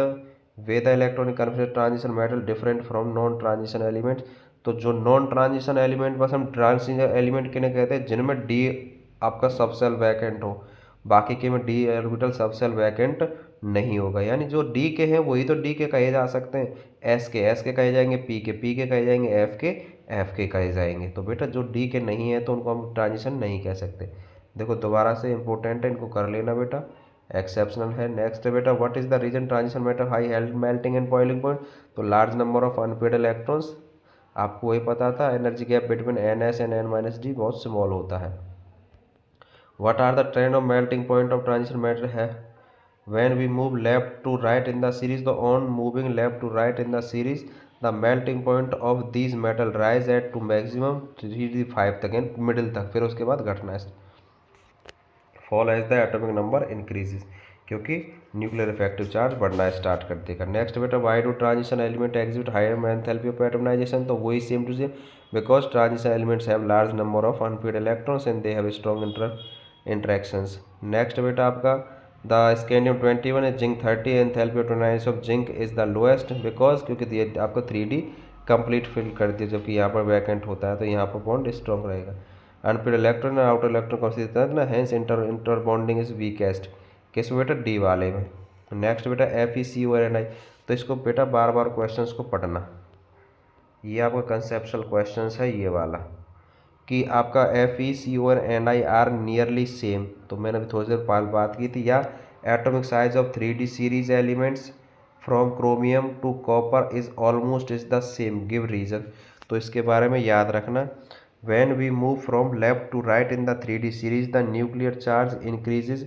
way the electronic configuration transition metal different from non transition element. तो जो नॉन ट्रांजिशन एलिमेंट बस हम ट्रांजिशन एलिमेंट किन्हें कहते हैं, जिनमें डी आपका सबसेल वैकेंट हो, बाकी के में डी ऑर्बिटल सबसेल वैकेंट नहीं होगा। यानी जो डी के हैं वही तो डी के कहे जा सकते हैं, एस के कहे जाएंगे, पी के कहे जाएंगे, एफ के कहे जाएंगे। तो बेटा जो डी के नहीं है तो उनको हम ट्रांजिशन नहीं कह सकते। देखो दोबारा से इंपॉर्टेंट है, इनको कर लेना बेटा, एक्सेप्शनल है। नेक्स्ट है बेटा what is the reason transition matter high melting and boiling point. तो large number of unpaid electrons, आपको वही पता था, energy gap between NS and N-D बहुत स्मॉल होता है। What are the trend of melting point of transition matter है when we move left to right in the series. The on moving left to right in the series the melting point of these metal rise at to maximum 3d5 तक, middle तक, फिर उसके बाद घटना है। Fall as the atomic number increases, क्योंकि nuclear effective charge बढ़ना start कर देगा। नेक्स्ट बेटा, why do transition element exit higher enthalpy of atomisation, तो वही same to same, because transition elements have large number of unpaid electrons and they have strong interactions. Next बेटा आपका, the scandium 21 है, zinc 30, enthalpy of transition of zinc is the lowest, because क्योंकि ये आपको 3D complete fill कर दिया, जबकि यहाँ पर वैकेंट होता है तो यहाँ पर बॉन्ड स्ट्रॉन्ग रहेगा। अनपेड इलेक्ट्रॉन और आउटर इलेक्ट्रॉन कंसीडर ना, hence inter bonding is weakest, किस बेटा डी वाले में। नेक्स्ट बेटा FeCO(Ni), तो इसको बेटा बार बार क्वेश्चंस को पढ़ना, ये आपका कंसेप्चुअल क्वेश्चंस है ये वाला, कि आपका FeCO(Ni) आर नियरली सेम, तो मैंने अभी थोड़ी देर पहले बात की थी, या atomic size of 3D series elements from chromium to copper is almost is the same, give reason, तो इसके बारे में याद रखना। When we move from left to right in the 3D series, the nuclear charge increases,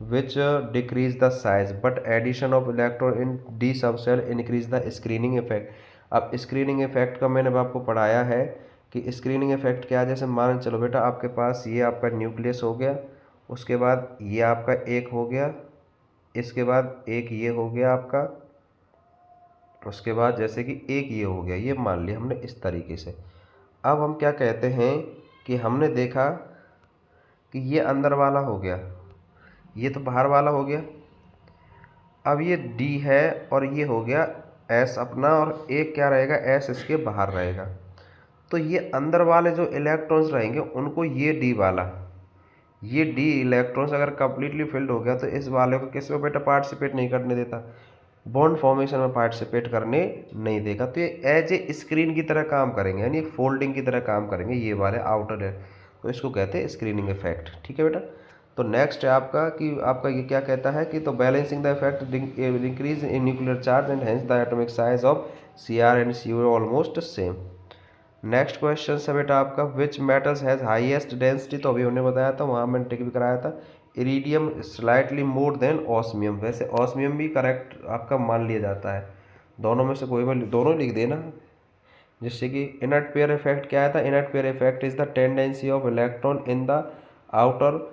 which decrease the size, but addition of electron in d subshell increase the screening effect। अब screening effect का मैंने आपको पढ़ाया है कि screening effect क्या है। जैसे मान चलो बेटा आपके पास ये आपका न्यूक्लियस हो गया, उसके बाद ये आपका एक हो गया, इसके बाद एक ये हो गया आपका, उसके बाद जैसे कि एक ये हो गया, ये मान लिया हमने इस तरीके से। अब हम क्या कहते हैं कि हमने देखा कि ये अंदर वाला हो गया, ये तो बाहर वाला हो गया, अब ये डी है और ये हो गया एस अपना, और एक क्या रहेगा एस इसके बाहर रहेगा, तो ये अंदर वाले जो इलेक्ट्रॉन्स रहेंगे उनको ये डी वाला, ये डी इलेक्ट्रॉन्स अगर कंप्लीटली फिल्ड हो गया तो इस वाले को किसी को बेटा पार्टिसिपेट नहीं करने देता, बॉन्ड फॉर्मेशन में पार्टिसिपेट करने नहीं देगा, तो ये एज ए स्क्रीन की तरह काम करेंगे, यानी फोल्डिंग की तरह काम करेंगे ये वाले आउटर है, तो इसको कहते हैं स्क्रीनिंग इफेक्ट। ठीक है बेटा, तो नेक्स्ट है आपका कि आपका ये क्या कहता है कि तो balancing the effect increase in nuclear charge and hence the atomic size of Cr and CO almost same. Next question है बेटा आपका, विच मेटल्स हैज़ हाईएस्ट डेंसिटी, तो अभी हमने बताया था, वहाँ मैंने टिक भी कराया था, iridium slightly more than osmium, वैसे ऑस्मियम भी करेक्ट आपका मान लिया जाता है, दोनों में से कोई भी दोनों लिख देना। जिससे कि इनर्ट पेयर इफेक्ट क्या है था, inert pair effect is the tendency of electron in the outer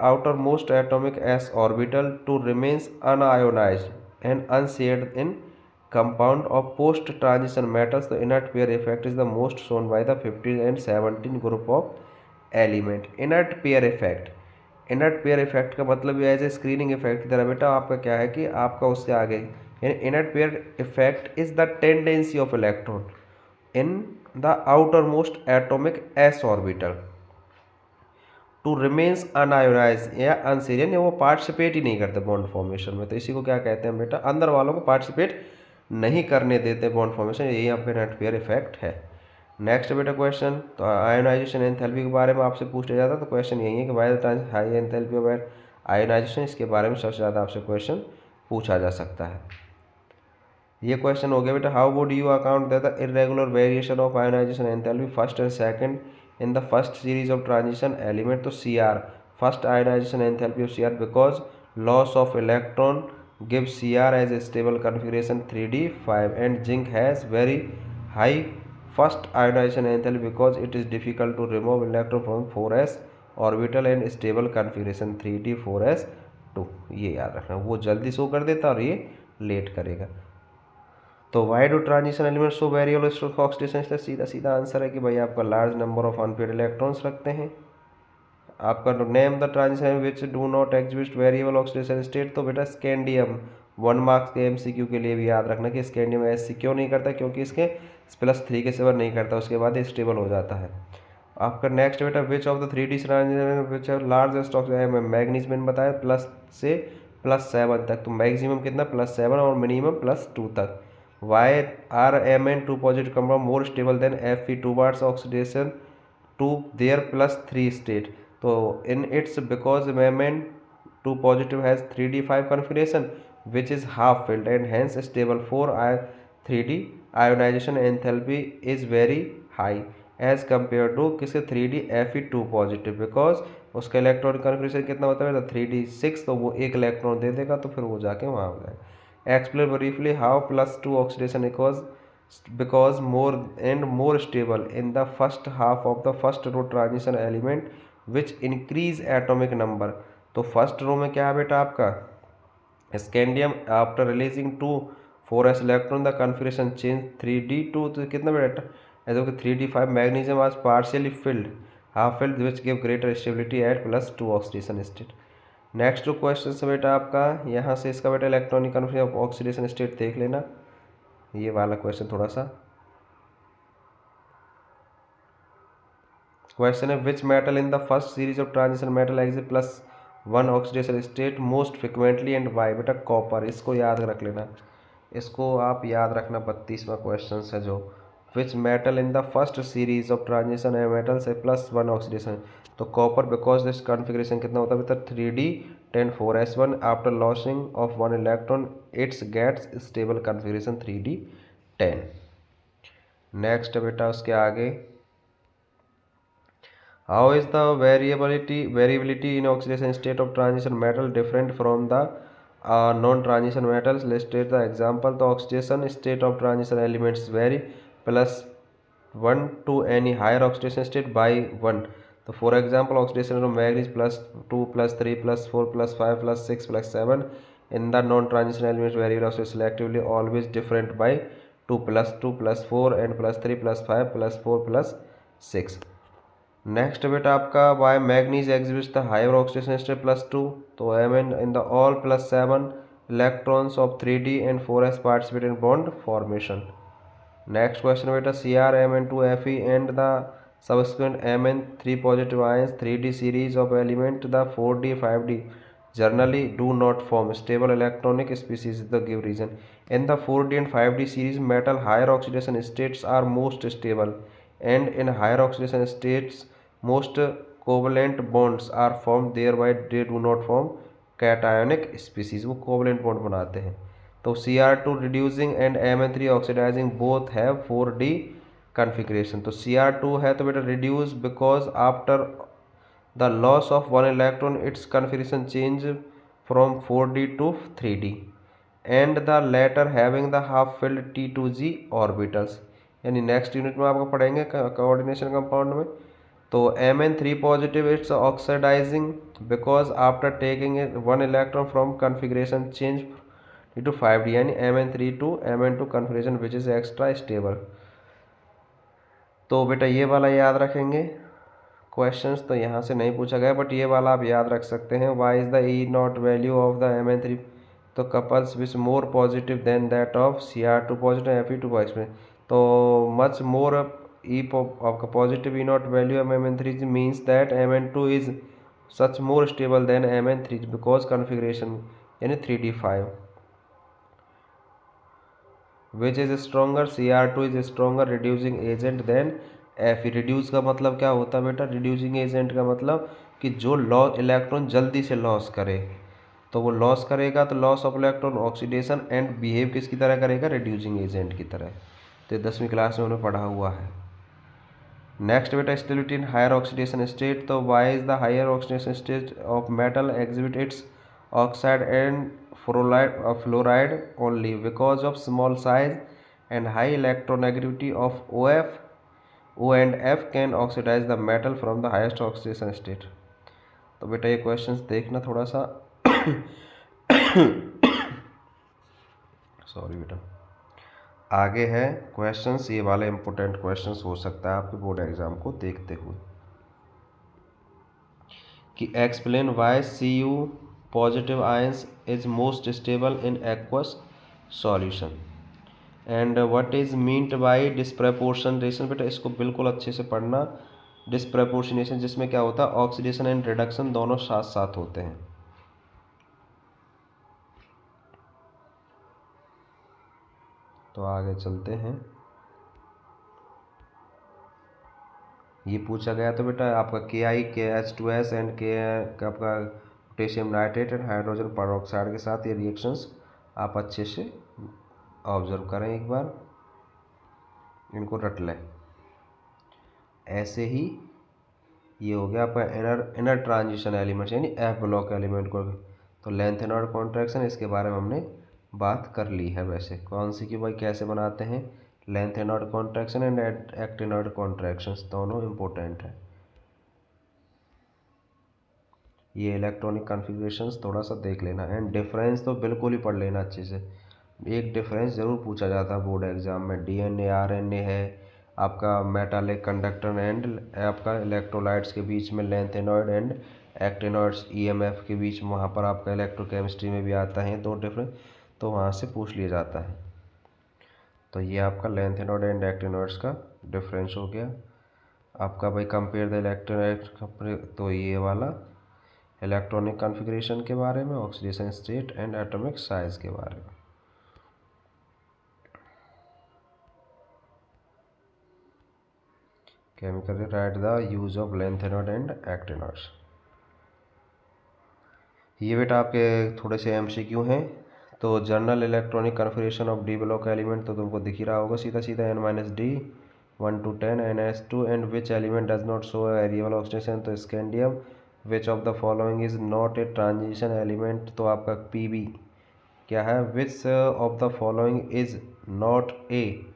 outer most atomic s orbital to remains unionised and unshared in compound of post transition metals, the inert pair effect is the most shown by the 15 and 17 group of element। inert pair effect, inert pair effect का मतलब as a screening effect की तरह बेटा आपका क्या है कि आपका उससे आगे, यानी inert pair effect is the tendency of electron in the outermost atomic s orbital to remains unionise या अनसेरियन, वो पार्टिसिपेट ही नहीं करते बॉन्ड फॉर्मेशन में, तो इसी को क्या कहते हैं बेटा, अंदर वालों को पार्टिसिपेट नहीं करने देते बॉन्ड फॉर्मेशन, यही आपका इनर्ट पेयर इफेक्ट है। नेक्स्ट बेटा क्वेश्चन, तो आयोनाइजेशन एंथैल्पी के बारे में आपसे पूछा जाता है, तो क्वेश्चन यही है कि why the high enthalpy of ionisation, इसके बारे में सबसे ज़्यादा आपसे क्वेश्चन पूछा जा सकता है। ये क्वेश्चन हो गया बेटा, how would you account the irregular variation of ionisation enthalpy first and second in the first series of transition element, तो Cr first ionization enthalpy of Cr because loss of electron gives Cr as a stable configuration 3d5 and zinc has very high first ionization enthalpy because it is difficult to remove electron from 4s orbital and stable configuration 3d4s2, ये याद रखना, वो जल्दी show कर देता और ये late करेगा। तो Y do transition element so variable state oxidation state, सीधा सीधा आंसर है कि भाई आपका large number of unpaired electrons रखते हैं। आपका name the transition which do not exist variable oxidation state, तो बेटा स्कैंडियम 1 मार्क्स के MCQ के लिए भी याद रखना कि स्कैंडियम SC क्यों नहीं करता, क्योंकि इसके +3 के सिवा नहीं करता, उसके बाद स्टेबल हो जाता है। आपका नेक्स्ट बेटा, विच of the 3D transition which largest oxidation, manganese मैंने बताया प्लस से +7 तक, तो मैक्सिमम कितना +7 और मिनिमम +2 तक। Why are Mn2 positive compound more stable than Fe towards oxidation to their +3 state, तो in its because Mn2 positive has 3d5 configuration which is half filled and hence stable for 3d ionization enthalpy is very high as compared to किसके 3d Fe2 positive because उसका electron configuration कितना होता है 3d6, तो वो एक electron दे देगा, तो फिर वो जाके वहाँ हो जाएगा। Explain briefly how +2 oxidation equals because more and more stable in the first half of the first row transition element which increase atomic number, तो फर्स्ट रो में क्या है बेटा आपका scandium after releasing 2 4s electron the configuration change 3d2 तो कितना बेटा ऐसा कि 3d5 magnesium was partially filled half filled which give greater stability at +2 oxidation state. Next जो क्वेश्चन है बेटा आपका यहाँ से इसका बेटा electronic configuration of oxidation state देख लेना, ये वाला क्वेश्चन थोड़ा सा क्वेश्चन है which metal in the first series of transition metal exit +1 oxidation state most frequently and why. बेटा कॉपर, इसको याद रख लेना, इसको आप याद रखना। 32वां क्वेश्चन है जो विच metal in the first series of transition metal से +1 ऑक्सीडेशन, तो कॉपर बिकॉज दिस कॉन्फ़िगरेशन कितना होता है बेटा 3d10 4s1 after losing of 1 electron its gets stable configuration 3d10। Next बेटा उसके आगे how is the variability in oxidation state of transition metal different from the non transition metals listed the example. The oxidation state of transition elements very +1 to any higher oxidation state by 1। तो for example oxidation of manganese +2 +3 +4 +5 +6 +7 in the non-transition elements variable oxidation selectively always different by 2 +2 +4 and +3 +5 +4 +6। Next बेटा आपका why manganese exhibits the higher oxidation state +2, तो Mn in the all +7 electrons of 3d and 4s participate in bond formation. Next question बेटा Cr Mn2Fe and the subsequent Mn3 positive ions 3d series of element the 4d 5d generally do not form stable electronic species। The give reason in the 4d and 5d series metal higher oxidation states are most stable and in higher oxidation states most covalent bonds are formed thereby they do not form cationic species, वो covalent bond बनाते हैं। तो Cr2 reducing and Mn3 oxidizing both have 4d configuration। तो Cr2 है तो बेटा reduce because after the loss of one electron its configuration change from 4d to 3d and the latter having the half filled T2g orbitals। यानी next unit में आपको पढ़ेंगे coordination compound में। तो Mn3 positive it's oxidizing because after taking one electron from configuration change to 5d यानी Mn3 to Mn2 configuration which is extra stable. तो बेटा ये वाला याद रखेंगे। क्वेश्चंस तो यहाँ से नहीं पूछा गया बट ये वाला आप याद रख सकते हैं। Why is the E0 value of the Mn3 तो couples which more positive than that of Cr2 positive Fe2 positive, तो मच मोर आपका positive E0 value of Mn3 means that Mn2 is such more stable than Mn3 because configuration यानी 3d5 which is stronger Cr2 is stronger reducing agent than Fe। Reduce का मतलब क्या होता है बेटा, reducing agent का मतलब कि जो इलेक्ट्रॉन जल्दी से लॉस करे, तो वो लॉस करेगा तो loss of electron oxidation and behave किसकी तरह करेगा, रिड्यूसिंग एजेंट की तरह। तो 10वीं क्लास में उन्हें पढ़ा हुआ है। नेक्स्ट बेटा stability in higher oxidation state, तो why is the higher oxidation state of metal exhibit its oxide and fluoride only because of small size and high electronegativity of OF O and F can oxidize the metal from the highest oxidation state। तो बेटा ये questions देखना थोड़ा सा sorry बेटा। आगे है questions, ये वाले इंपॉर्टेंट क्वेश्चंस हो सकता है आपके बोर्ड एग्जाम को देखते हुए कि explain why Cu positive ions is most stable in aqueous solution and what is meant by disproportionation. बेटा इसको बिल्कुल अच्छे से पढ़ना। डिस्प्रपोर्शनेशन जिसमें क्या होता है, ऑक्सीडेशन एंड रिडक्शन दोनों साथ साथ होते हैं। तो आगे चलते हैं। ये पूछा गया तो बेटा आपका Ki KH2S एंड के आपका potassium nitrate and hydrogen peroxide के साथ ये रिएक्शंस आप अच्छे से ऑब्जर्व करें, एक बार इनको रट लें। ऐसे ही ये हो गया आपका इनर ट्रांजिशन एलिमेंट्स यानी F ब्लॉक एलिमेंट को। तो लेंथ एनोड कॉन्ट्रैक्शन इसके बारे में हमने बात कर ली है। वैसे कौन सी कि भाई कैसे बनाते हैं, length anode contraction and act anode contractions दोनों इम्पोर्टेंट है। ये इलेक्ट्रॉनिक कॉन्फ़िगरेशंस थोड़ा सा देख लेना। एंड डिफरेंस तो बिल्कुल ही पढ़ लेना अच्छे से, एक डिफरेंस ज़रूर पूछा जाता है बोर्ड एग्जाम में। डीएनए आरएनए है आपका, मेटालिक कंडक्टर एंड आपका इलेक्ट्रोलाइट्स के बीच में लैंथेनॉइड एंड एक्टिनॉइड्स ईएमएफ के बीच में, वहाँ पर आपका इलेक्ट्रोकेमिस्ट्री में भी आता है दो डिफरेंस, तो वहाँ से पूछ लिया जाता है। तो ये आपका लैंथेनॉइड एंड एक्टिनॉइड्स का डिफरेंस हो गया आपका भाई। कंपेयर द इलेक्ट्रोनाइट, तो ये वाला इलेक्ट्रॉनिक कॉन्फ़िगरेशन के बारे में, oxidation state and atomic size के बारे में। Chemical right the use of lanthanoid and actinoids. ये बेटा आपके थोड़े से एमसीक्यू हैं। तो journal electronic configuration of d block element तो तुमको दिख ही रहा होगा सीधा सीधा, n-d 1 to 10 ns2 and which element does not show variable oxidation, तो scandium. Which of the following is not a transition element, तो आपका पीबी क्या है, which of the following is not a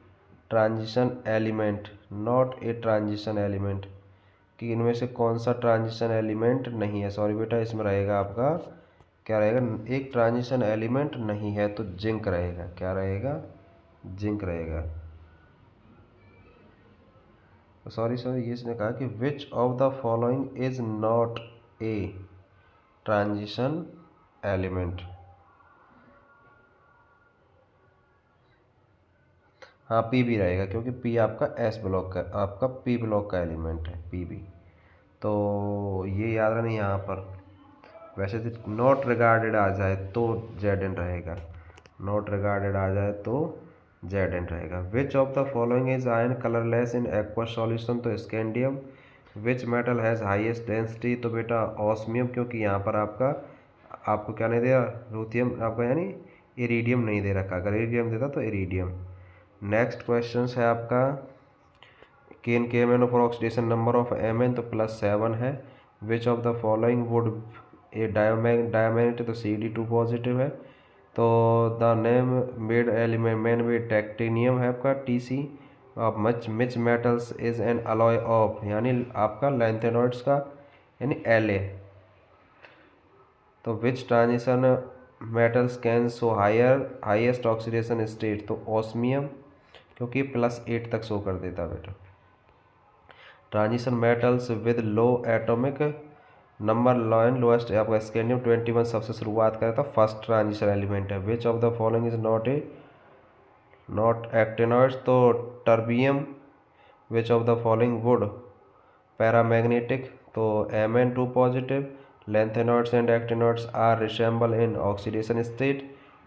transition element, not a transition element, कि इनमें से कौन सा ट्रांजिशन एलिमेंट नहीं है। सॉरी बेटा, इसमें रहेगा आपका क्या रहेगा, एक ट्रांजिशन एलिमेंट नहीं है तो जिंक रहेगा। क्या रहेगा, जिंक रहेगा। सॉरी ये इसने कहा कि विच of the following is not a transition element. हाँ पी भी रहेगा, क्योंकि पी आपका एस ब्लॉक का, आपका पी ब्लॉक का एलिमेंट है पी बी, तो ये याद रखना यहाँ पर। वैसे तो नॉट रिगार्डेड आ जाए तो जेड एन रहेगा, नॉट रिगार्डेड आ जाए तो जेड एन रहेगा। Which of the following is ion colourless in aqueous solution, तो scandium. Which metal has highest density, तो बेटा ऑस्मियम, क्योंकि यहाँ पर आपको क्या नहीं दिया, रूथियम आपका यानी इरीडियम नहीं दे रखा, अगर इरीडियम देता तो इरीडियम। नेक्स्ट क्वेश्चन है आपका केन K M N for oxidation number of M N, तो +7 है। Which of the following would a diamagnet, तो CD2 पॉजिटिव है। तो the name made element man made titanium है आपका TC। अब misch metals is an alloy of, यानी आपका लैंथेनॉइड्स का यानी La। तो which transition metals can show highest oxidation state, तो ऑस्मियम, क्योंकि +8 तक शो कर देता बेटा। Transition metals with low atomic number lowest आपका स्कैंडियम 21 सबसे शुरुआत करा था, फर्स्ट ट्रांजिशन एलिमेंट है। Which of the following is not actinoids, तो terbium. Which of the following would paramagnetic, तो Mn2 positive. Lanthanoids and actinoids are resemble in oxidation state.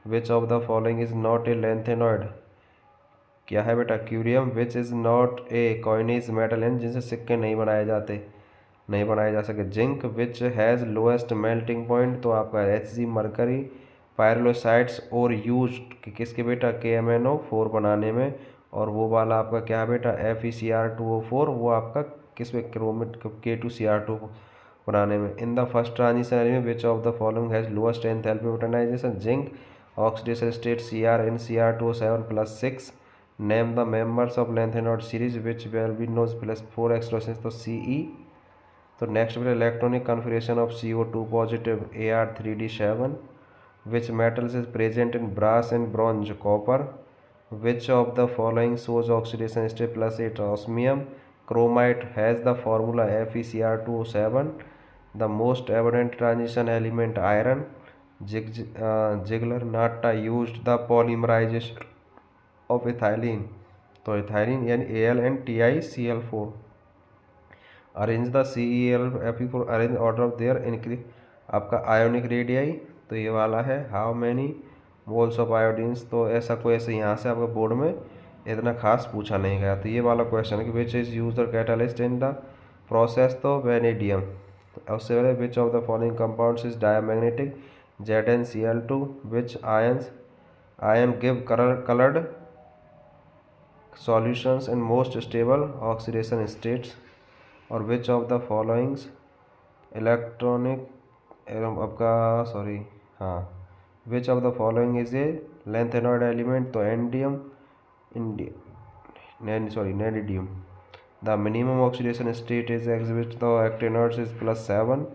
Which of the following is not a lanthanoid, क्या है बेटा curium. Which is not a coinage metal, and जिनसे सिक्के नहीं बनाए जा सके। Zinc. Which has lowest melting point, तो आपका Hg मरकरी। पायरोसाइट्स और यूज किसके बेटा KMnO4 बनाने में, और वो वाला आपका क्या है बेटा FeCr2O4, वो आपका किस में क्रोमेट K2Cr2 बनाने में। In the first transition element which of the following has lowest enthalpy of organisation, zinc. Oxidation state Cr(Cr2O7+6। Name the members of lanthanoid series which वेल्बिनोज +4 एक्सट्रोसेंस, तो CE। तो नेक्स्ट बेटा electronic configuration of CO2 positive Ar3D7। Which metals is present in brass and bronze, copper. Which of the following shows oxidation state +8, osmium. Chromite has the formula FeCr2O7। The most evident transition element iron. Ziegler Natta used the polymerization of ethylene, तो ethylene यानी Al and TiCl4। Arrange the CeL Fe4 arrange order of their increase, आपका ionic radii, तो ये वाला है how many moles of iodines, तो ऐसा कोई ऐसे यहाँ से आपका बोर्ड में इतना खास पूछा नहीं गया। तो ये वाला क्वेश्चन है कि which is use the catalyst in the process, तो वेनेडियम। उससे पहले which of the following compounds is diamagnetic, ZnCl2। Which ion give coloured solutions in most stable oxidation states, और which of the followings electronic आपका sorry हाँ which of the following is a lanthanoid element, तो indium neodymium. The minimum oxidation state is exhibit, तो actinoids is +7।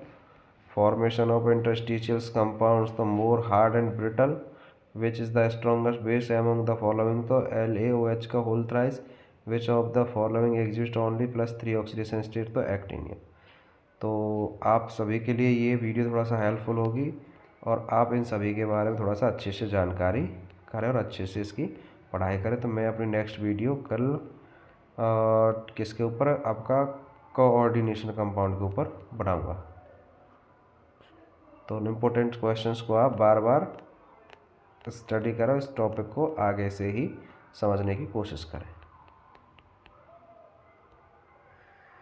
Formation of interstitials compounds, तो मोर hard and brittle, which is the strongest base among the following, तो LaOH का whole thrice, which of the following exist only +3 oxidation state, तो actinium. तो आप सभी के लिए ये वीडियो थोड़ा सा हेल्पफुल होगी और आप इन सभी के बारे में थोड़ा सा अच्छे से जानकारी करें और अच्छे से इसकी पढ़ाई करें। तो मैं अपनी नेक्स्ट वीडियो कल किसके ऊपर, आपका कोऑर्डिनेशन कंपाउंड के ऊपर बनाऊंगा। तो इम्पोर्टेंट क्वेश्चंस को आप बार बार स्टडी करो, इस टॉपिक को आगे से ही समझने की कोशिश करें।